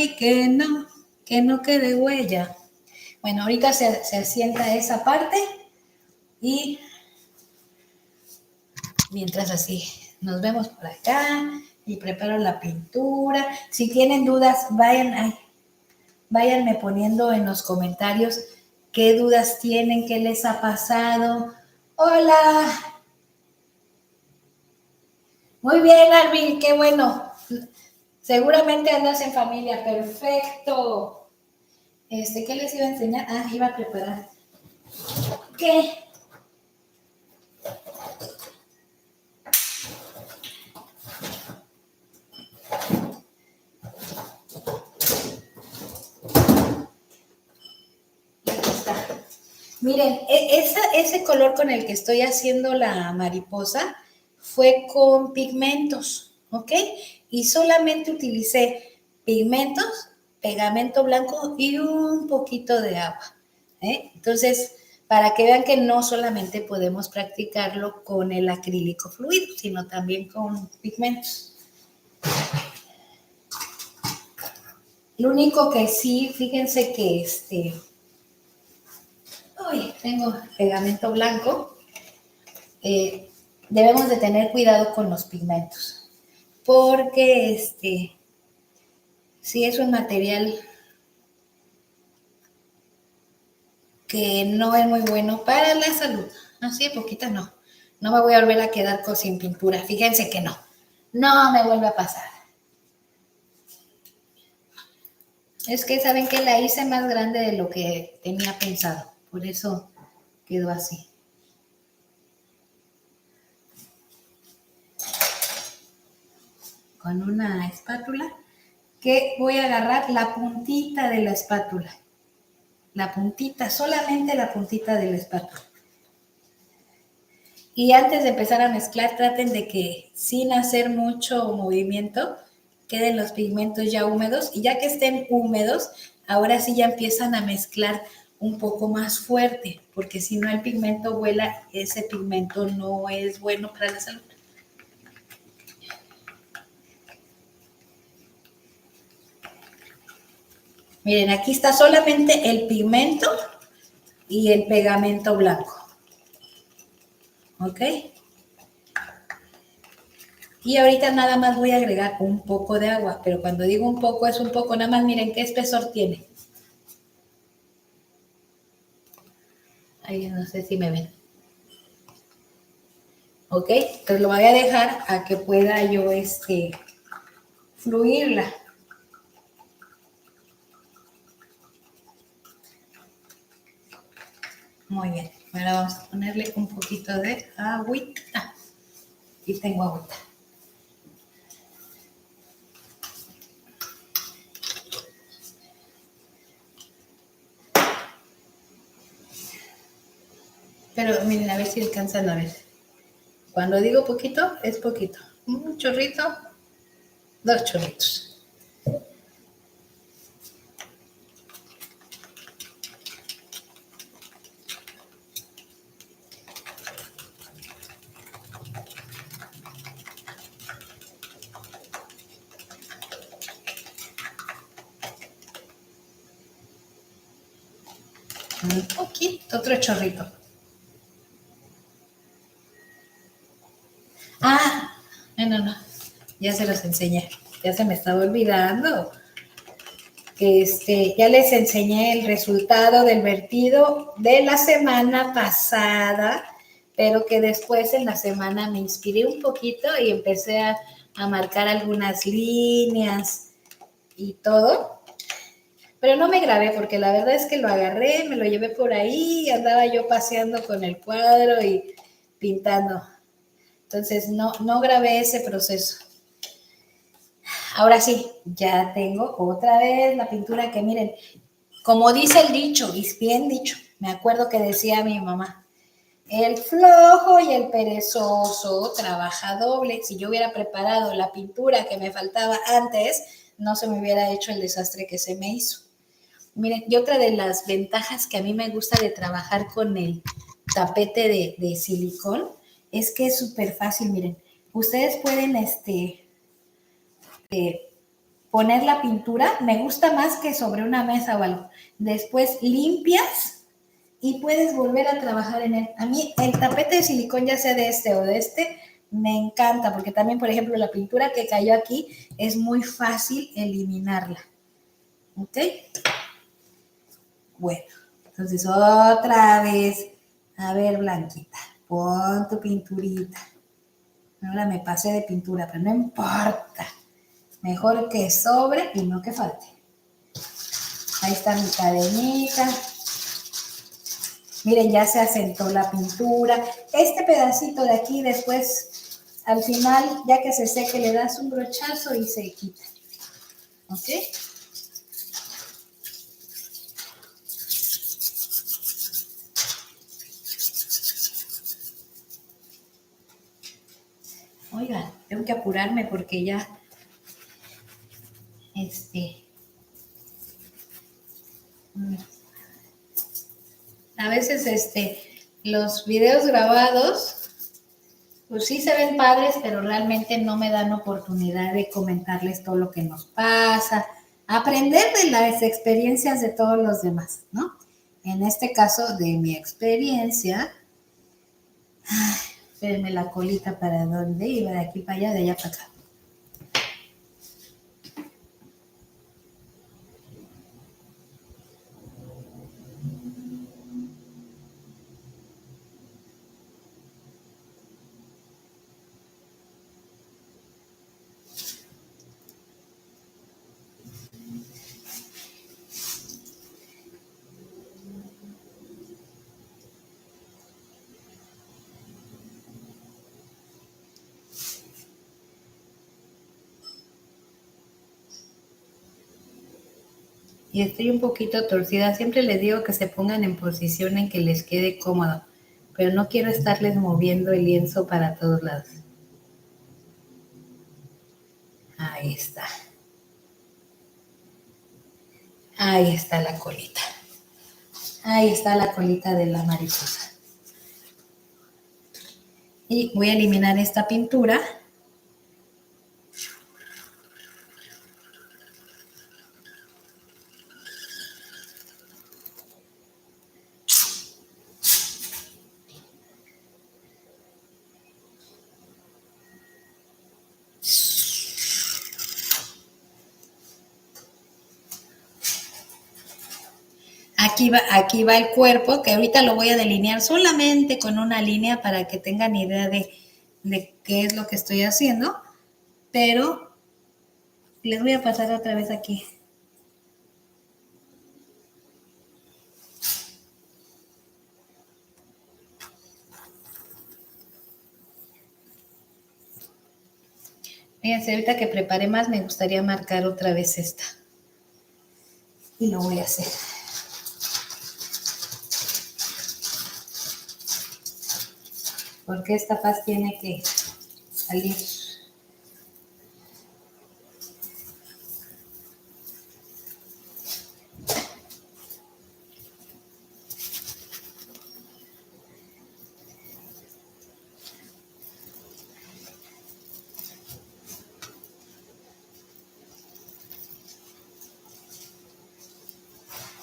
quede huella. Bueno, ahorita se asienta esa parte y mientras así nos vemos por acá y preparo la pintura. Si tienen dudas, váyanme poniendo en los comentarios qué dudas tienen, qué les ha pasado. Hola. Muy bien, Arvin, qué bueno. Seguramente andas en familia, perfecto. ¿Qué les iba a enseñar? Iba a preparar. ¿Qué? Miren, ese color con el que estoy haciendo la mariposa fue con pigmentos, ¿ok? Y solamente utilicé pigmentos, pegamento blanco y un poquito de agua, ¿eh? Entonces, para que vean que no solamente podemos practicarlo con el acrílico fluido, sino también con pigmentos. Lo único que sí, fíjense que tengo pegamento blanco. Debemos de tener cuidado con los pigmentos, porque sí es un material que no es muy bueno para la salud. Así de poquita no. No me voy a volver a quedar sin pintura. Fíjense que no. No me vuelve a pasar. Es que saben que la hice más grande de lo que tenía pensado. Por eso quedó así. Con una espátula que voy a agarrar la puntita de la espátula. La puntita, solamente la puntita de la espátula. Y antes de empezar a mezclar, traten de que sin hacer mucho movimiento, queden los pigmentos ya húmedos. Y ya que estén húmedos, ahora sí ya empiezan a mezclar un poco más fuerte, porque si no el pigmento vuela, ese pigmento no es bueno para la salud. Miren, aquí está solamente el pigmento y el pegamento blanco. ¿Ok? Y ahorita nada más voy a agregar un poco de agua, pero cuando digo un poco es un poco, nada más miren qué espesor tiene. Ahí no sé si me ven. ¿Ok? Entonces lo voy a dejar a que pueda yo fluirla. Muy bien. Ahora vamos a ponerle un poquito de agüita. Aquí tengo agüita. Pero miren, a ver si alcanzan a ver. Cuando digo poquito, es poquito. Un chorrito, 2 chorritos. Un poquito, otro chorrito. Ah, no, ya se los enseñé. Ya se me estaba olvidando. Que ya les enseñé el resultado del vertido de la semana pasada, pero que después en la semana me inspiré un poquito y empecé a marcar algunas líneas y todo. Pero no me grabé porque la verdad es que lo agarré, me lo llevé por ahí y andaba yo paseando con el cuadro y pintando. Entonces no grabé ese proceso. Ahora sí, ya tengo otra vez la pintura que miren, como dice el dicho, y bien dicho, me acuerdo que decía mi mamá, el flojo y el perezoso trabaja doble. Si yo hubiera preparado la pintura que me faltaba antes, no se me hubiera hecho el desastre que se me hizo. Miren, y otra de las ventajas que a mí me gusta de trabajar con el tapete de silicón es que es súper fácil, miren. Ustedes pueden poner la pintura, me gusta más que sobre una mesa o algo. Después limpias y puedes volver a trabajar en él. A mí el tapete de silicón, ya sea de este o de este, me encanta, porque también, por ejemplo, la pintura que cayó aquí es muy fácil eliminarla. ¿Ok? Bueno, entonces otra vez, a ver, Blanquita, pon tu pinturita. Ahora me pasé de pintura, pero no importa. Mejor que sobre y no que falte. Ahí está mi cadenita. Miren, ya se asentó la pintura. Este pedacito de aquí después, al final, ya que se seque, le das un brochazo y se quita. ¿Ok? Oigan, tengo que apurarme porque ya, a veces, los videos grabados, pues sí se ven padres, pero realmente no me dan oportunidad de comentarles todo lo que nos pasa, aprender de las experiencias de todos los demás, ¿no? En este caso, de mi experiencia, espérenme la colita para dónde iba, de aquí para allá, de allá para acá. Y estoy un poquito torcida. Siempre les digo que se pongan en posición en que les quede cómodo, pero no quiero estarles moviendo el lienzo para todos lados. Ahí está. Ahí está la colita. Ahí está la colita de la mariposa. Y voy a eliminar esta pintura. Aquí va el cuerpo, que ahorita lo voy a delinear solamente con una línea para que tengan idea de qué es lo que estoy haciendo, pero les voy a pasar otra vez aquí. Fíjense, ahorita que preparé más me gustaría marcar otra vez esta. Y lo voy a hacer. Porque esta faz tiene que salir.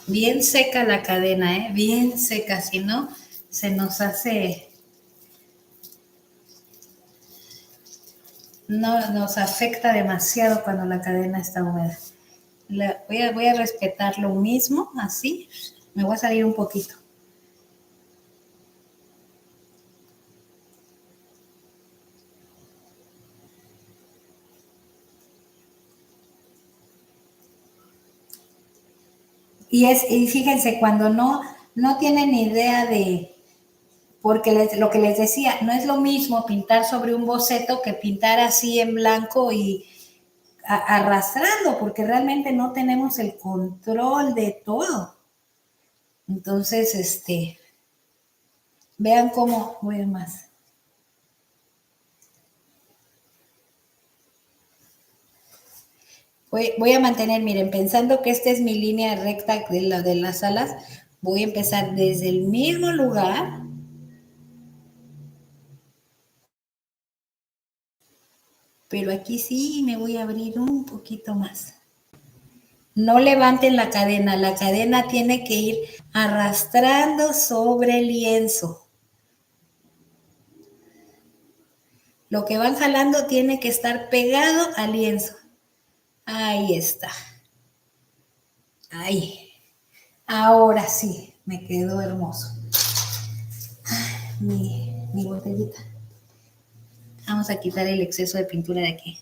Bien seca la cadena, bien seca, si no, se nos hace, no nos afecta demasiado cuando la cadena está húmeda. Voy a respetar lo mismo, así, me voy a salir un poquito. Y fíjense, cuando no tienen idea de, porque lo que les decía, no es lo mismo pintar sobre un boceto que pintar así en blanco y arrastrando, porque realmente no tenemos el control de todo. Entonces, vean cómo voy más. Voy a mantener, miren, pensando que esta es mi línea recta de las alas, voy a empezar desde el mismo lugar. Pero aquí sí me voy a abrir un poquito más. No levanten la cadena tiene que ir arrastrando sobre el lienzo. Lo que van jalando tiene que estar pegado al lienzo. Ahí está. Ahí. Ahora sí, me quedó hermoso. Mi botellita. Vamos a quitar el exceso de pintura de aquí.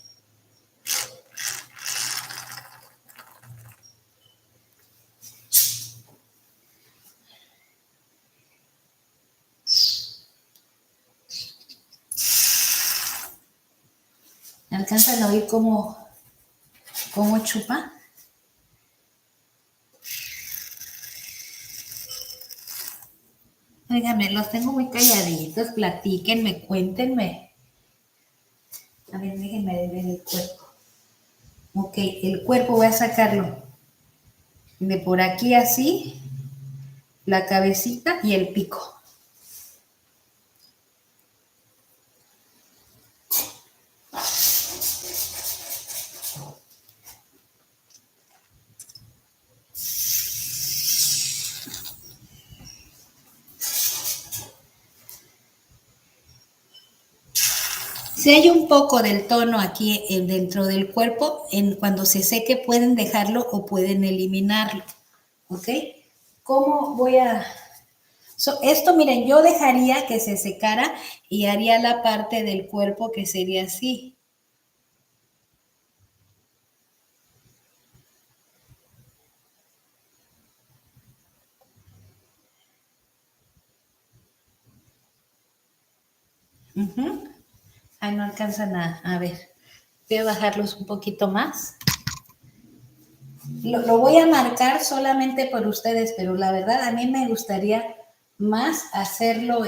¿Me alcanzan a oír cómo chupa? Óigame, los tengo muy calladitos, platíquenme, cuéntenme. A ver, déjenme ver el cuerpo. Ok, el cuerpo voy a sacarlo de por aquí así, la cabecita y el pico. Si hay un poco del tono aquí dentro del cuerpo, cuando se seque pueden dejarlo o pueden eliminarlo. ¿Ok? ¿Cómo voy a...? Esto, miren, yo dejaría que se secara y haría la parte del cuerpo que sería así. Ay, no alcanzan a ver. Voy a bajarlos un poquito más. Lo voy a marcar solamente por ustedes, pero la verdad a mí me gustaría más hacerlo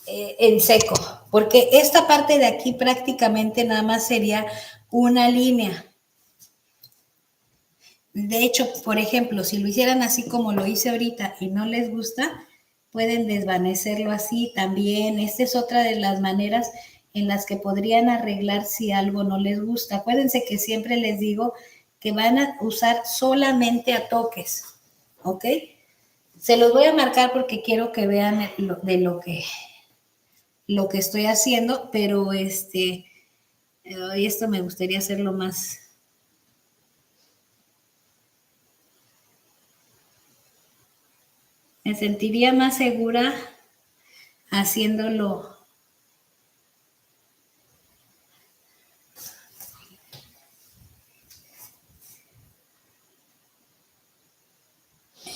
en seco, porque esta parte de aquí prácticamente nada más sería una línea. De hecho, por ejemplo, si lo hicieran así como lo hice ahorita y no les gusta, pueden desvanecerlo así también. Esta es otra de las maneras en las que podrían arreglar si algo no les gusta. Acuérdense que siempre les digo que van a usar solamente a toques, ¿ok? Se los voy a marcar porque quiero que vean de lo que estoy haciendo, pero esto me gustaría hacerlo más. Me sentiría más segura haciéndolo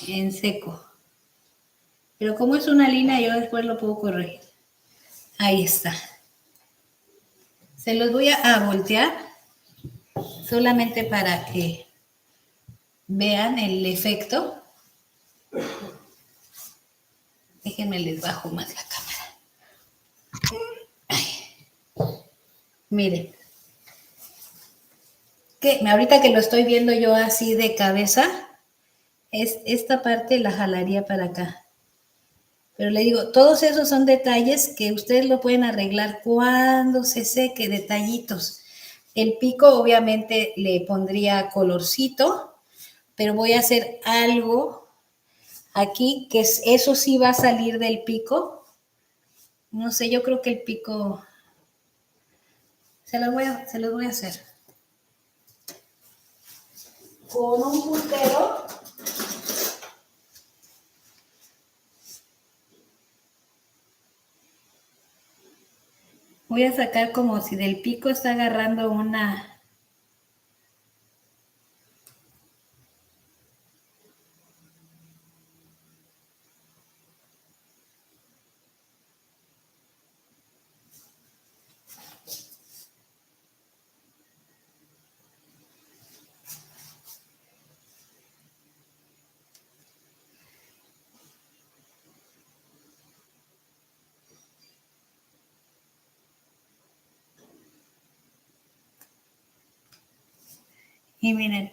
en seco. Pero como es una línea, yo después lo puedo corregir. Ahí está. Se los voy a voltear solamente para que vean el efecto. Déjenme les bajo más la cámara. Miren. Ahorita que lo estoy viendo yo así de cabeza, esta parte la jalaría para acá. Pero le digo, todos esos son detalles que ustedes lo pueden arreglar cuando se seque, detallitos. El pico obviamente le pondría colorcito, pero voy a hacer algo aquí que eso sí va a salir del pico. No sé, yo creo que el pico se los voy a hacer. Con un puntero. Voy a sacar como si del pico está agarrando una... Y miren,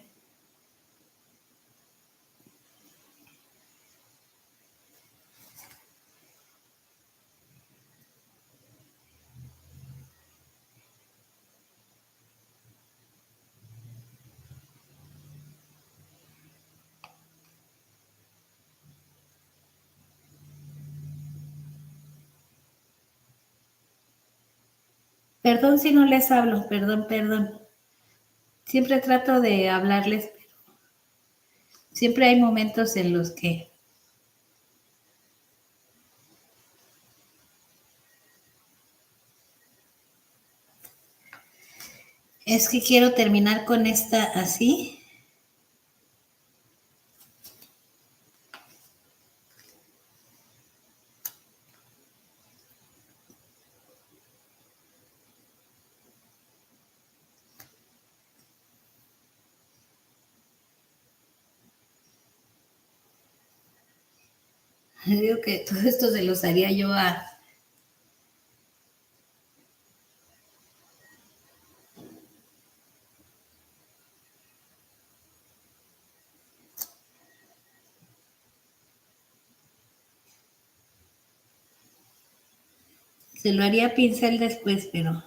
perdón si no les hablo, perdón. Siempre trato de hablarles, pero siempre hay momentos en los que es que quiero terminar con esta así. Digo que todo esto se los haría yo Se lo haría pincel después, pero...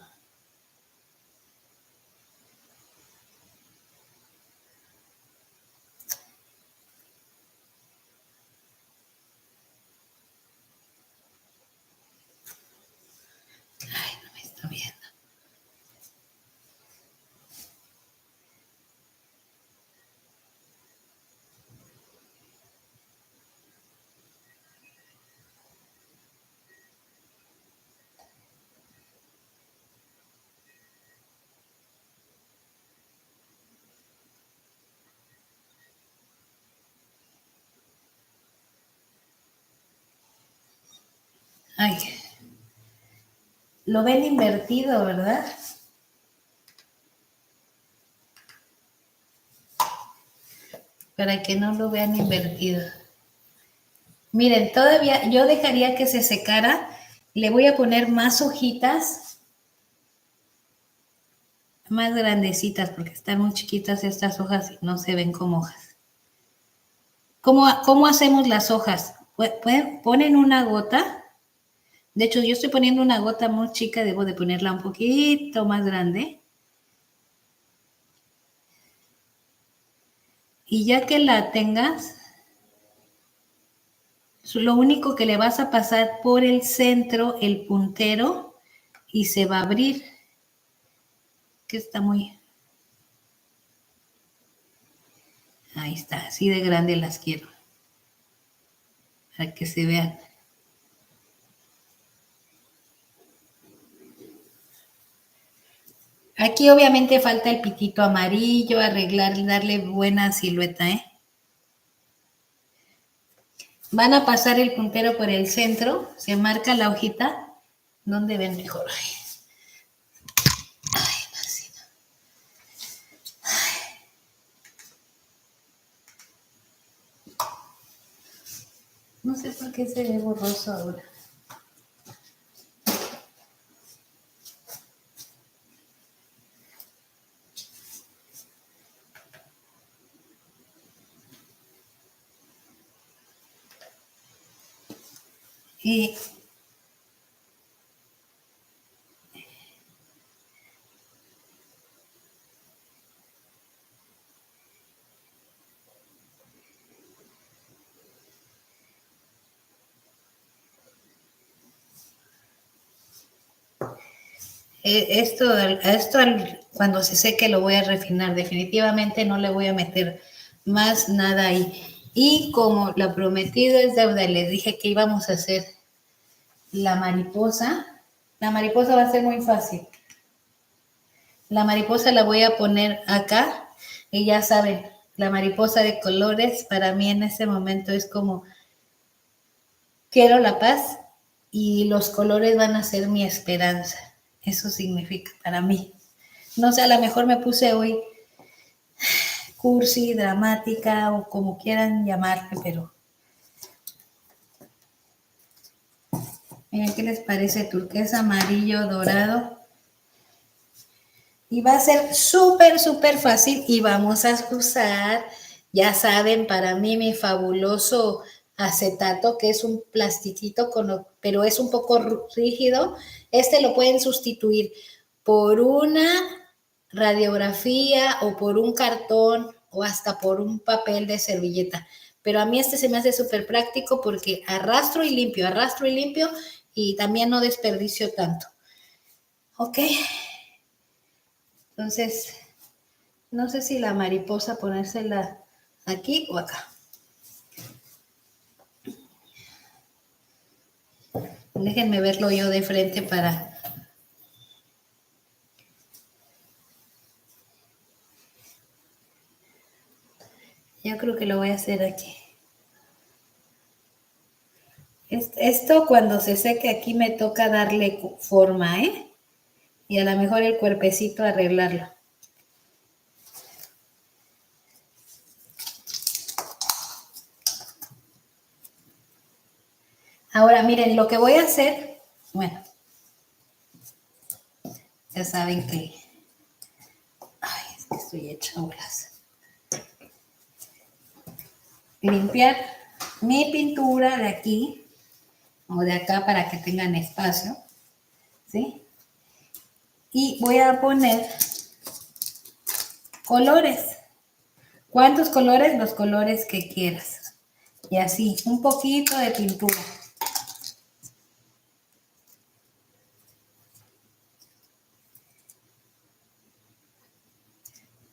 Ay, no me está viendo. Ay, lo ven invertido, ¿verdad? Para que no lo vean invertido. Miren, todavía yo dejaría que se secara. Le voy a poner más hojitas, más grandecitas, porque están muy chiquitas estas hojas y no se ven como hojas. ¿Cómo hacemos las hojas? Ponen una gota. De hecho, yo estoy poniendo una gota muy chica, debo de ponerla un poquito más grande. Y ya que la tengas, lo único que le vas a pasar por el centro, el puntero, y se va a abrir. Que está muy... Ahí está, así de grande las quiero. Para que se vean. Aquí obviamente falta el pitito amarillo, arreglar, darle buena silueta, ¿eh? Van a pasar el puntero por el centro, se marca la hojita. ¿Dónde ven mejor? Ay, así no. No sé por qué se ve borroso ahora. Y esto cuando se seque lo voy a refinar. Definitivamente no le voy a meter más nada ahí. Y como lo prometido es deuda, les dije que íbamos a hacer la mariposa. La mariposa va a ser muy fácil. La mariposa la voy a poner acá. Y ya saben, la mariposa de colores para mí en ese momento es como quiero la paz y los colores van a ser mi esperanza. Eso significa para mí. No sé, a lo mejor me puse hoy cursi, dramática o como quieran llamarme, pero miren qué les parece, turquesa, amarillo, dorado. Y va a ser súper, súper fácil y vamos a usar, ya saben, para mí mi fabuloso acetato, que es un plastiquito, pero es un poco rígido. Este lo pueden sustituir por una radiografía o por un cartón o hasta por un papel de servilleta. Pero a mí este se me hace súper práctico porque arrastro y limpio y también no desperdicio tanto. ¿Ok? Entonces, no sé si la mariposa ponérsela aquí o acá. Déjenme verlo yo de frente para... Yo creo que lo voy a hacer aquí. Esto cuando se seque aquí me toca darle forma, ¿eh? Y a lo mejor el cuerpecito arreglarlo. Ahora miren, lo que voy a hacer, bueno, ya saben que, ay, es que estoy hecha bolas. Limpiar mi pintura de aquí o de acá para que tengan espacio. ¿sí? Y voy a poner colores. ¿Cuántos colores? Los colores que quieras. Y así, un poquito de pintura.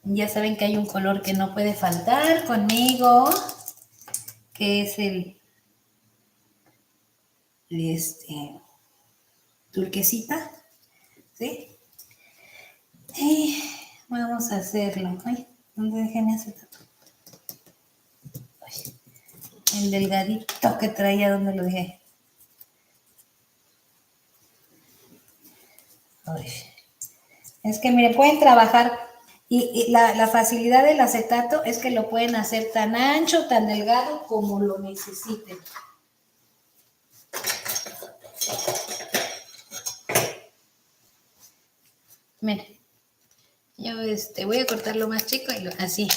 Ya saben que hay un color que no puede faltar conmigo, que es el turquesita, ¿sí? Y vamos a hacerlo. Ay, ¿dónde dejé mi acetato? Ay, el delgadito que traía, ¿dónde lo dejé? Ay. Es que, mire, pueden trabajar y la facilidad del acetato es que lo pueden hacer tan ancho, tan delgado como lo necesiten. Miren, yo voy a cortarlo más chico y así,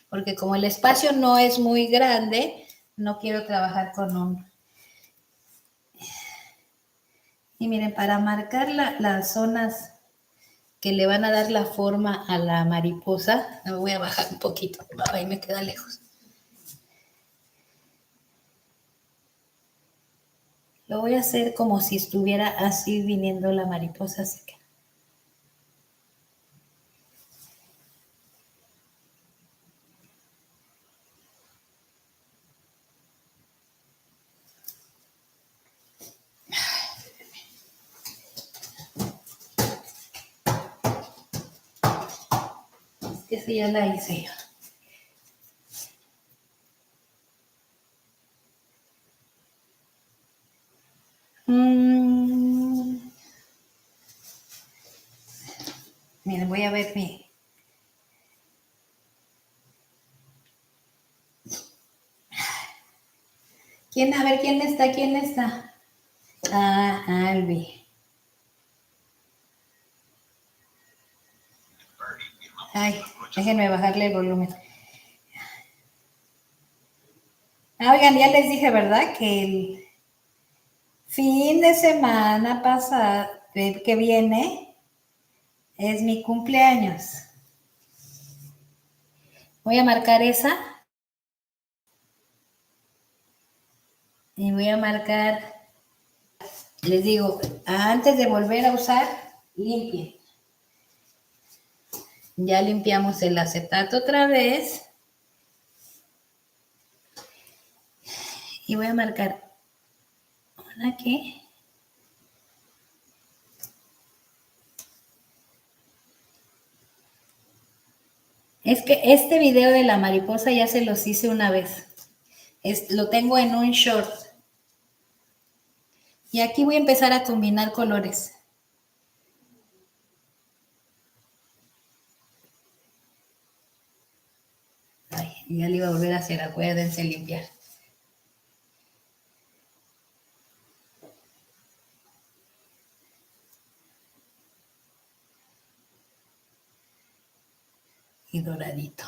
porque como el espacio no es muy grande, no quiero trabajar con un... Y miren, para marcar las zonas que le van a dar la forma a la mariposa, me voy a bajar un poquito, ahí me queda lejos. Lo voy a hacer como si estuviera así viniendo la mariposa, así que... Esa ya la hice yo. Miren, voy a ver mi... ¿Quién? A ver, ¿quién está? ¿Quién está? Ah, Albi. Ay, déjenme bajarle el volumen. Ah, oigan, ya les dije, ¿verdad? Que el fin de semana pasado, que viene, es mi cumpleaños. Voy a marcar esa. Y voy a marcar, les digo, antes de volver a usar, limpien. Ya limpiamos el acetato otra vez. Y voy a marcar una aquí. Es que este video de la mariposa ya se los hice una vez. Lo tengo en un short. Y aquí voy a empezar a combinar colores. Ay, ya le iba a volver a hacer, acuérdense limpiar. Y doradito.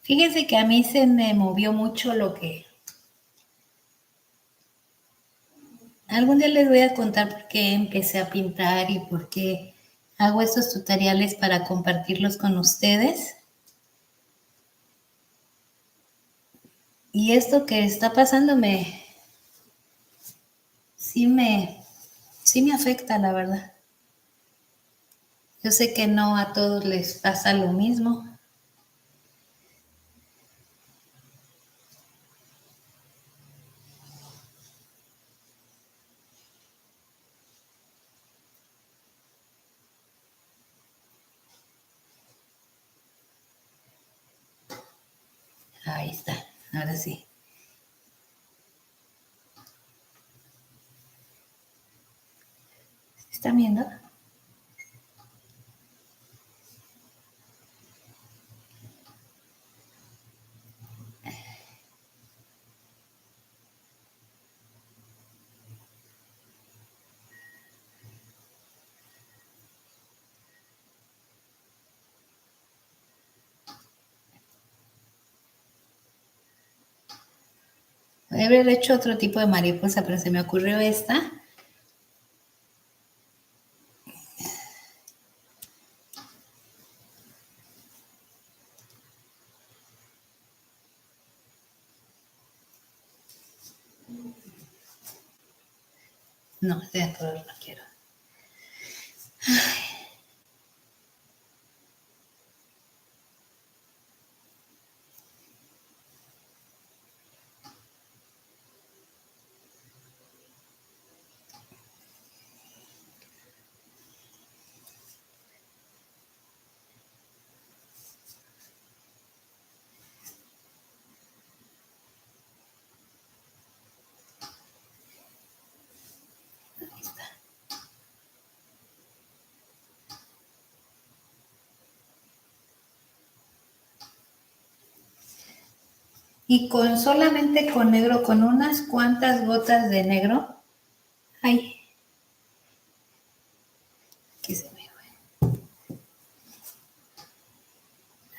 Fíjense que a mí se me movió mucho lo que... Algún día les voy a contar por qué empecé a pintar y por qué hago estos tutoriales para compartirlos con ustedes. Y esto que está pasándome, sí me afecta, la verdad. Yo sé que no a todos les pasa lo mismo. Ahí está, ahora sí. ¿Están viendo? haber hecho otro tipo de mariposa, pero se me ocurrió esta. No, de color no quiero. Ahí está. Y solamente con negro, con unas cuantas gotas de negro. Ay, aquí se me fue.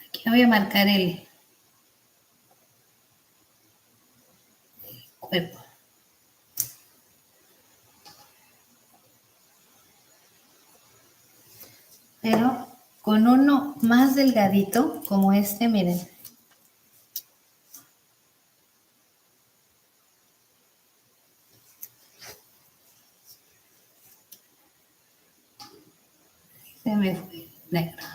Aquí voy a marcar el cuerpo. Pero con uno más delgadito, como este, miren. Se me fue negro.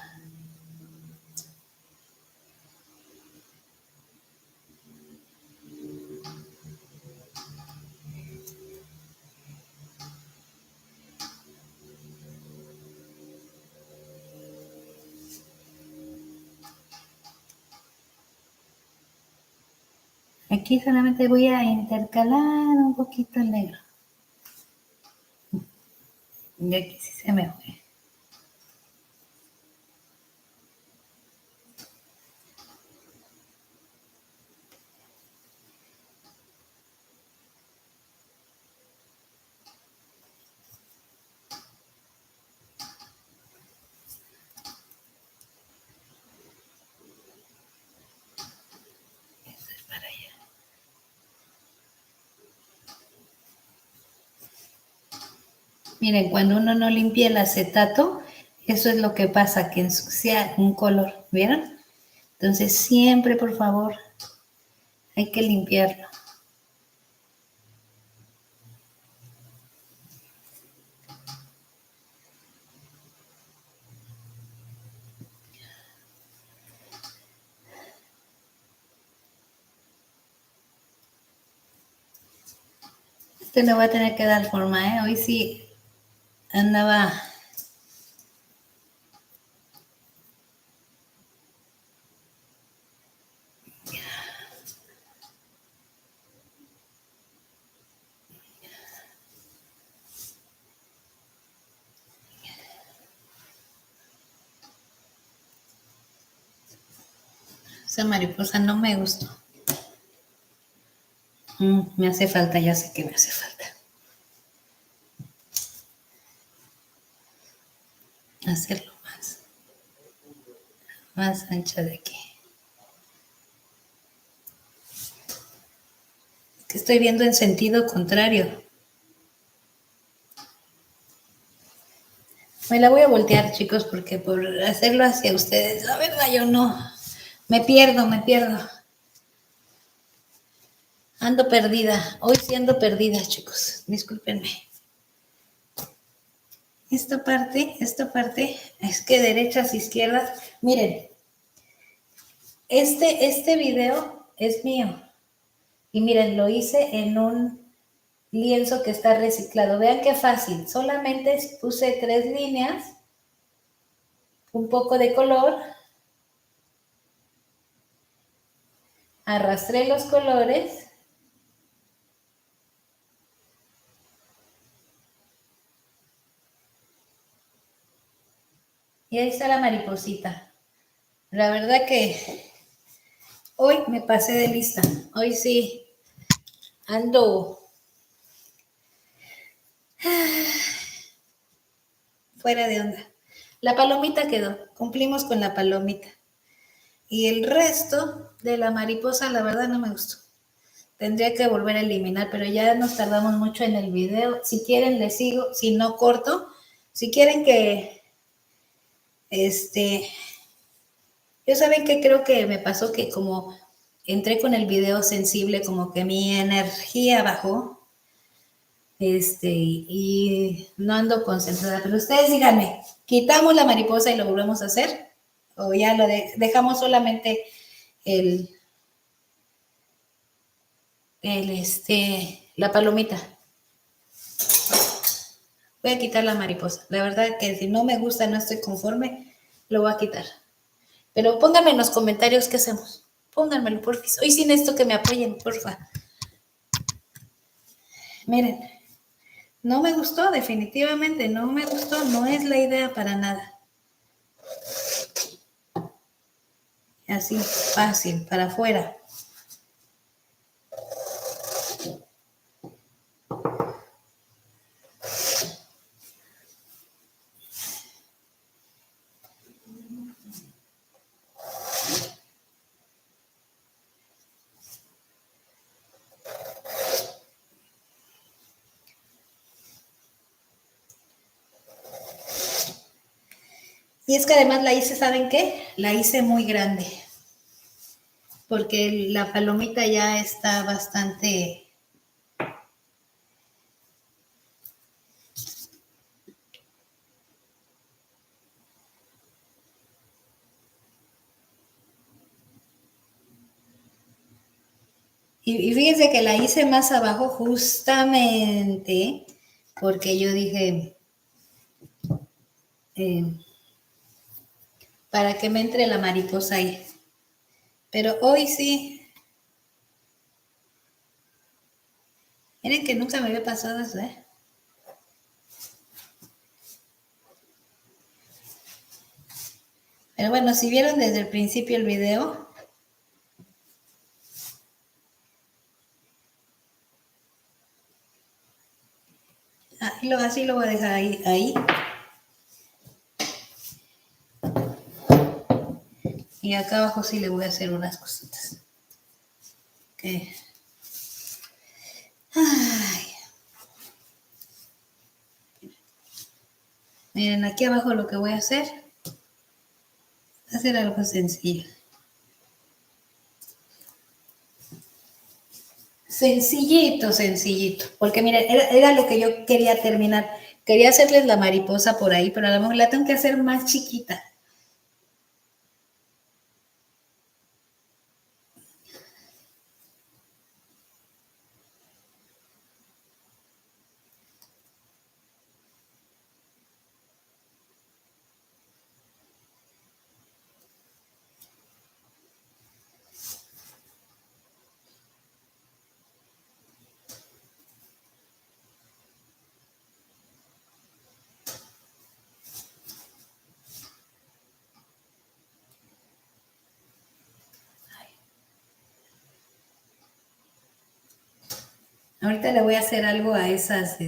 Aquí solamente voy a intercalar un poquito el negro. Y aquí sí se me fue. Eso es para allá. Miren, cuando uno no limpia el acetato, eso es lo que pasa, que ensucia un color, ¿vieron? Entonces siempre, por favor, hay que limpiarlo. Este le voy a tener que dar forma, ¿eh? Hoy sí andaba... Esa mariposa no me gustó. Me hace falta, ya sé que me hace falta. Hacerlo más ancha de aquí. Es que estoy viendo en sentido contrario. Me la voy a voltear, chicos, porque por hacerlo hacia ustedes, la verdad yo no. Me pierdo, me pierdo. Ando perdida. Hoy sí ando perdida, chicos. Discúlpenme. Esta parte, es que derechas, izquierdas. Miren, este video es mío. Y miren, lo hice en un lienzo que está reciclado. Vean qué fácil. Solamente puse 3 líneas, un poco de color, arrastré los colores y ahí está la mariposita. La verdad que hoy me pasé de lista. Hoy sí ando fuera de onda. La palomita quedó. Cumplimos con la palomita. Y el resto de la mariposa, la verdad, no me gustó. tendría que volver a eliminar, pero ya nos tardamos mucho en el video. Si quieren, les sigo, si no corto. Si quieren que, yo saben que creo que me pasó que como entré con el video sensible, como que mi energía bajó, y no ando concentrada, pero ustedes díganme, ¿quitamos la mariposa y lo volvemos a hacer? ¿O ya lo dejamos solamente el, la palomita? Voy a quitar la mariposa. La verdad que si no me gusta, no estoy conforme, lo voy a quitar. Pero pónganme en los comentarios qué hacemos. Pónganmelo, porfa. Hoy sin esto que me apoyen, porfa. Miren, no me gustó, definitivamente no me gustó, no es la idea para nada. Así, fácil, para afuera. Y es que además la hice, ¿saben qué? La hice muy grande. Porque la palomita ya está bastante... Y fíjense que la hice más abajo justamente porque yo dije, para que me entre la mariposa ahí. Pero hoy sí. Miren que nunca me había pasado eso, ¿eh? Pero bueno, si vieron desde el principio el video, así lo voy a dejar ahí. Y acá abajo sí le voy a hacer unas cositas. Okay. Ay. Miren, aquí abajo lo que voy a hacer algo sencillo. Sencillito. Porque miren, era lo que yo quería terminar. Quería hacerles la mariposa por ahí, pero a lo mejor la tengo que hacer más chiquita. Ahorita le voy a hacer algo a esas,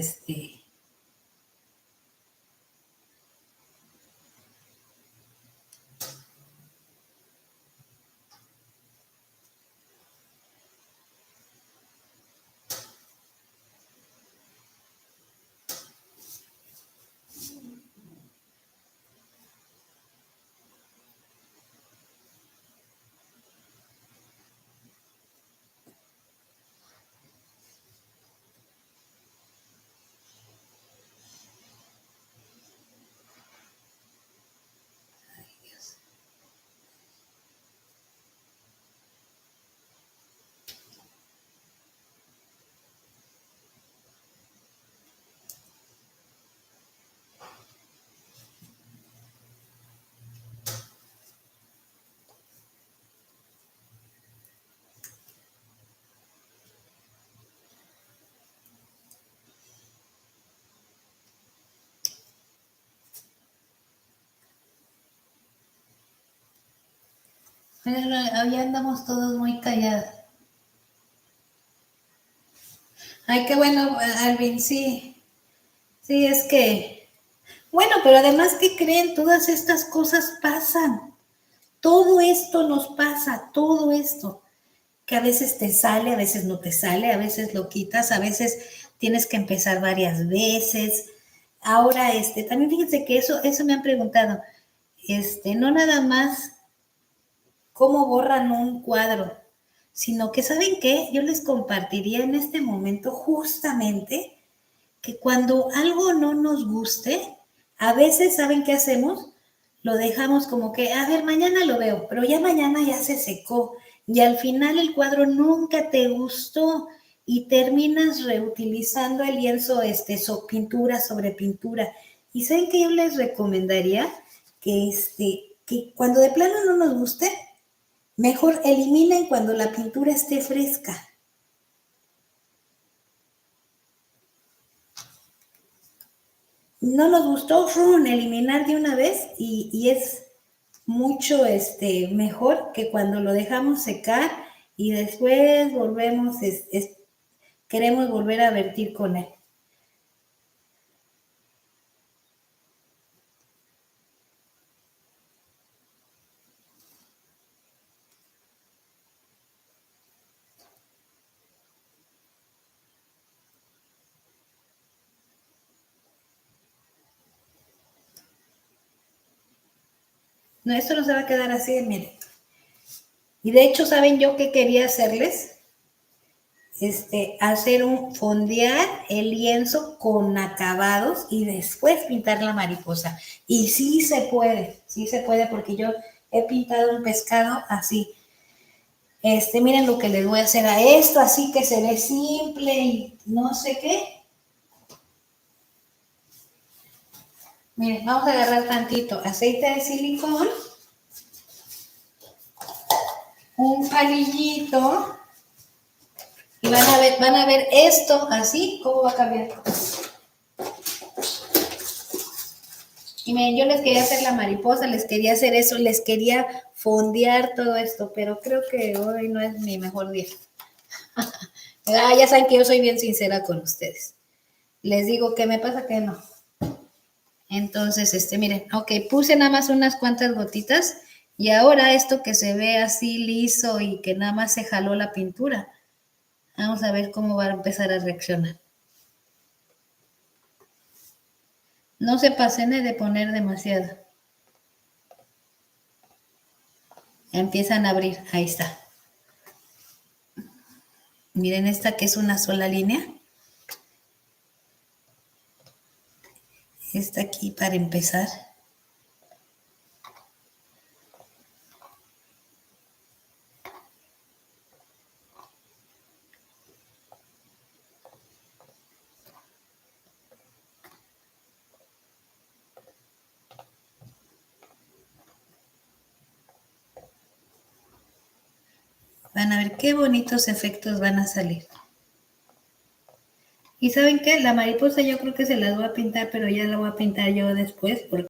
ya andamos todos muy callados. Ay, qué bueno, Alvin, sí. Sí, es que... Bueno, pero además, ¿qué creen? Todas estas cosas pasan. Todo esto nos pasa, todo esto. que a veces te sale, a veces no te sale, a veces lo quitas, a veces tienes que empezar varias veces. Ahora, también fíjense que eso me han preguntado, no nada más cómo borran un cuadro, sino que, ¿saben qué? Yo les compartiría en este momento justamente que cuando algo no nos guste, a veces, ¿saben qué hacemos? Lo dejamos como que, a ver, mañana lo veo, pero ya mañana ya se secó y al final el cuadro nunca te gustó y terminas reutilizando el lienzo, pintura sobre pintura. ¿Y saben qué yo les recomendaría? Que cuando de plano no nos guste, mejor eliminen cuando la pintura esté fresca. No nos gustó, eliminar de una vez y es mucho mejor que cuando lo dejamos secar y después volvemos, queremos volver a vertir con él. No, esto no se va a quedar así, miren. Y de hecho, ¿saben yo qué quería hacerles? Fondear el lienzo con acabados y después pintar la mariposa. Y sí se puede porque yo he pintado un pescado así. Miren lo que les voy a hacer a esto, así que se ve simple y no sé qué. Miren, vamos a agarrar tantito aceite de silicón, un palillito, y van a ver esto así, cómo va a cambiar. Y miren, yo les quería hacer la mariposa, les quería hacer eso, les quería fondear todo esto, pero creo que hoy no es mi mejor día. Ya saben que yo soy bien sincera con ustedes. Les digo que me pasa que no. Entonces, miren, ok, puse nada más unas cuantas gotitas y ahora esto que se ve así liso y que nada más se jaló la pintura, vamos a ver cómo va a empezar a reaccionar. No se pasen de poner demasiado. Empiezan a abrir, ahí está. Miren esta que es una sola línea. Esta aquí para empezar. Van a ver qué bonitos efectos van a salir. Y ¿saben qué? La mariposa yo creo que se las voy a pintar, pero ya la voy a pintar yo después porque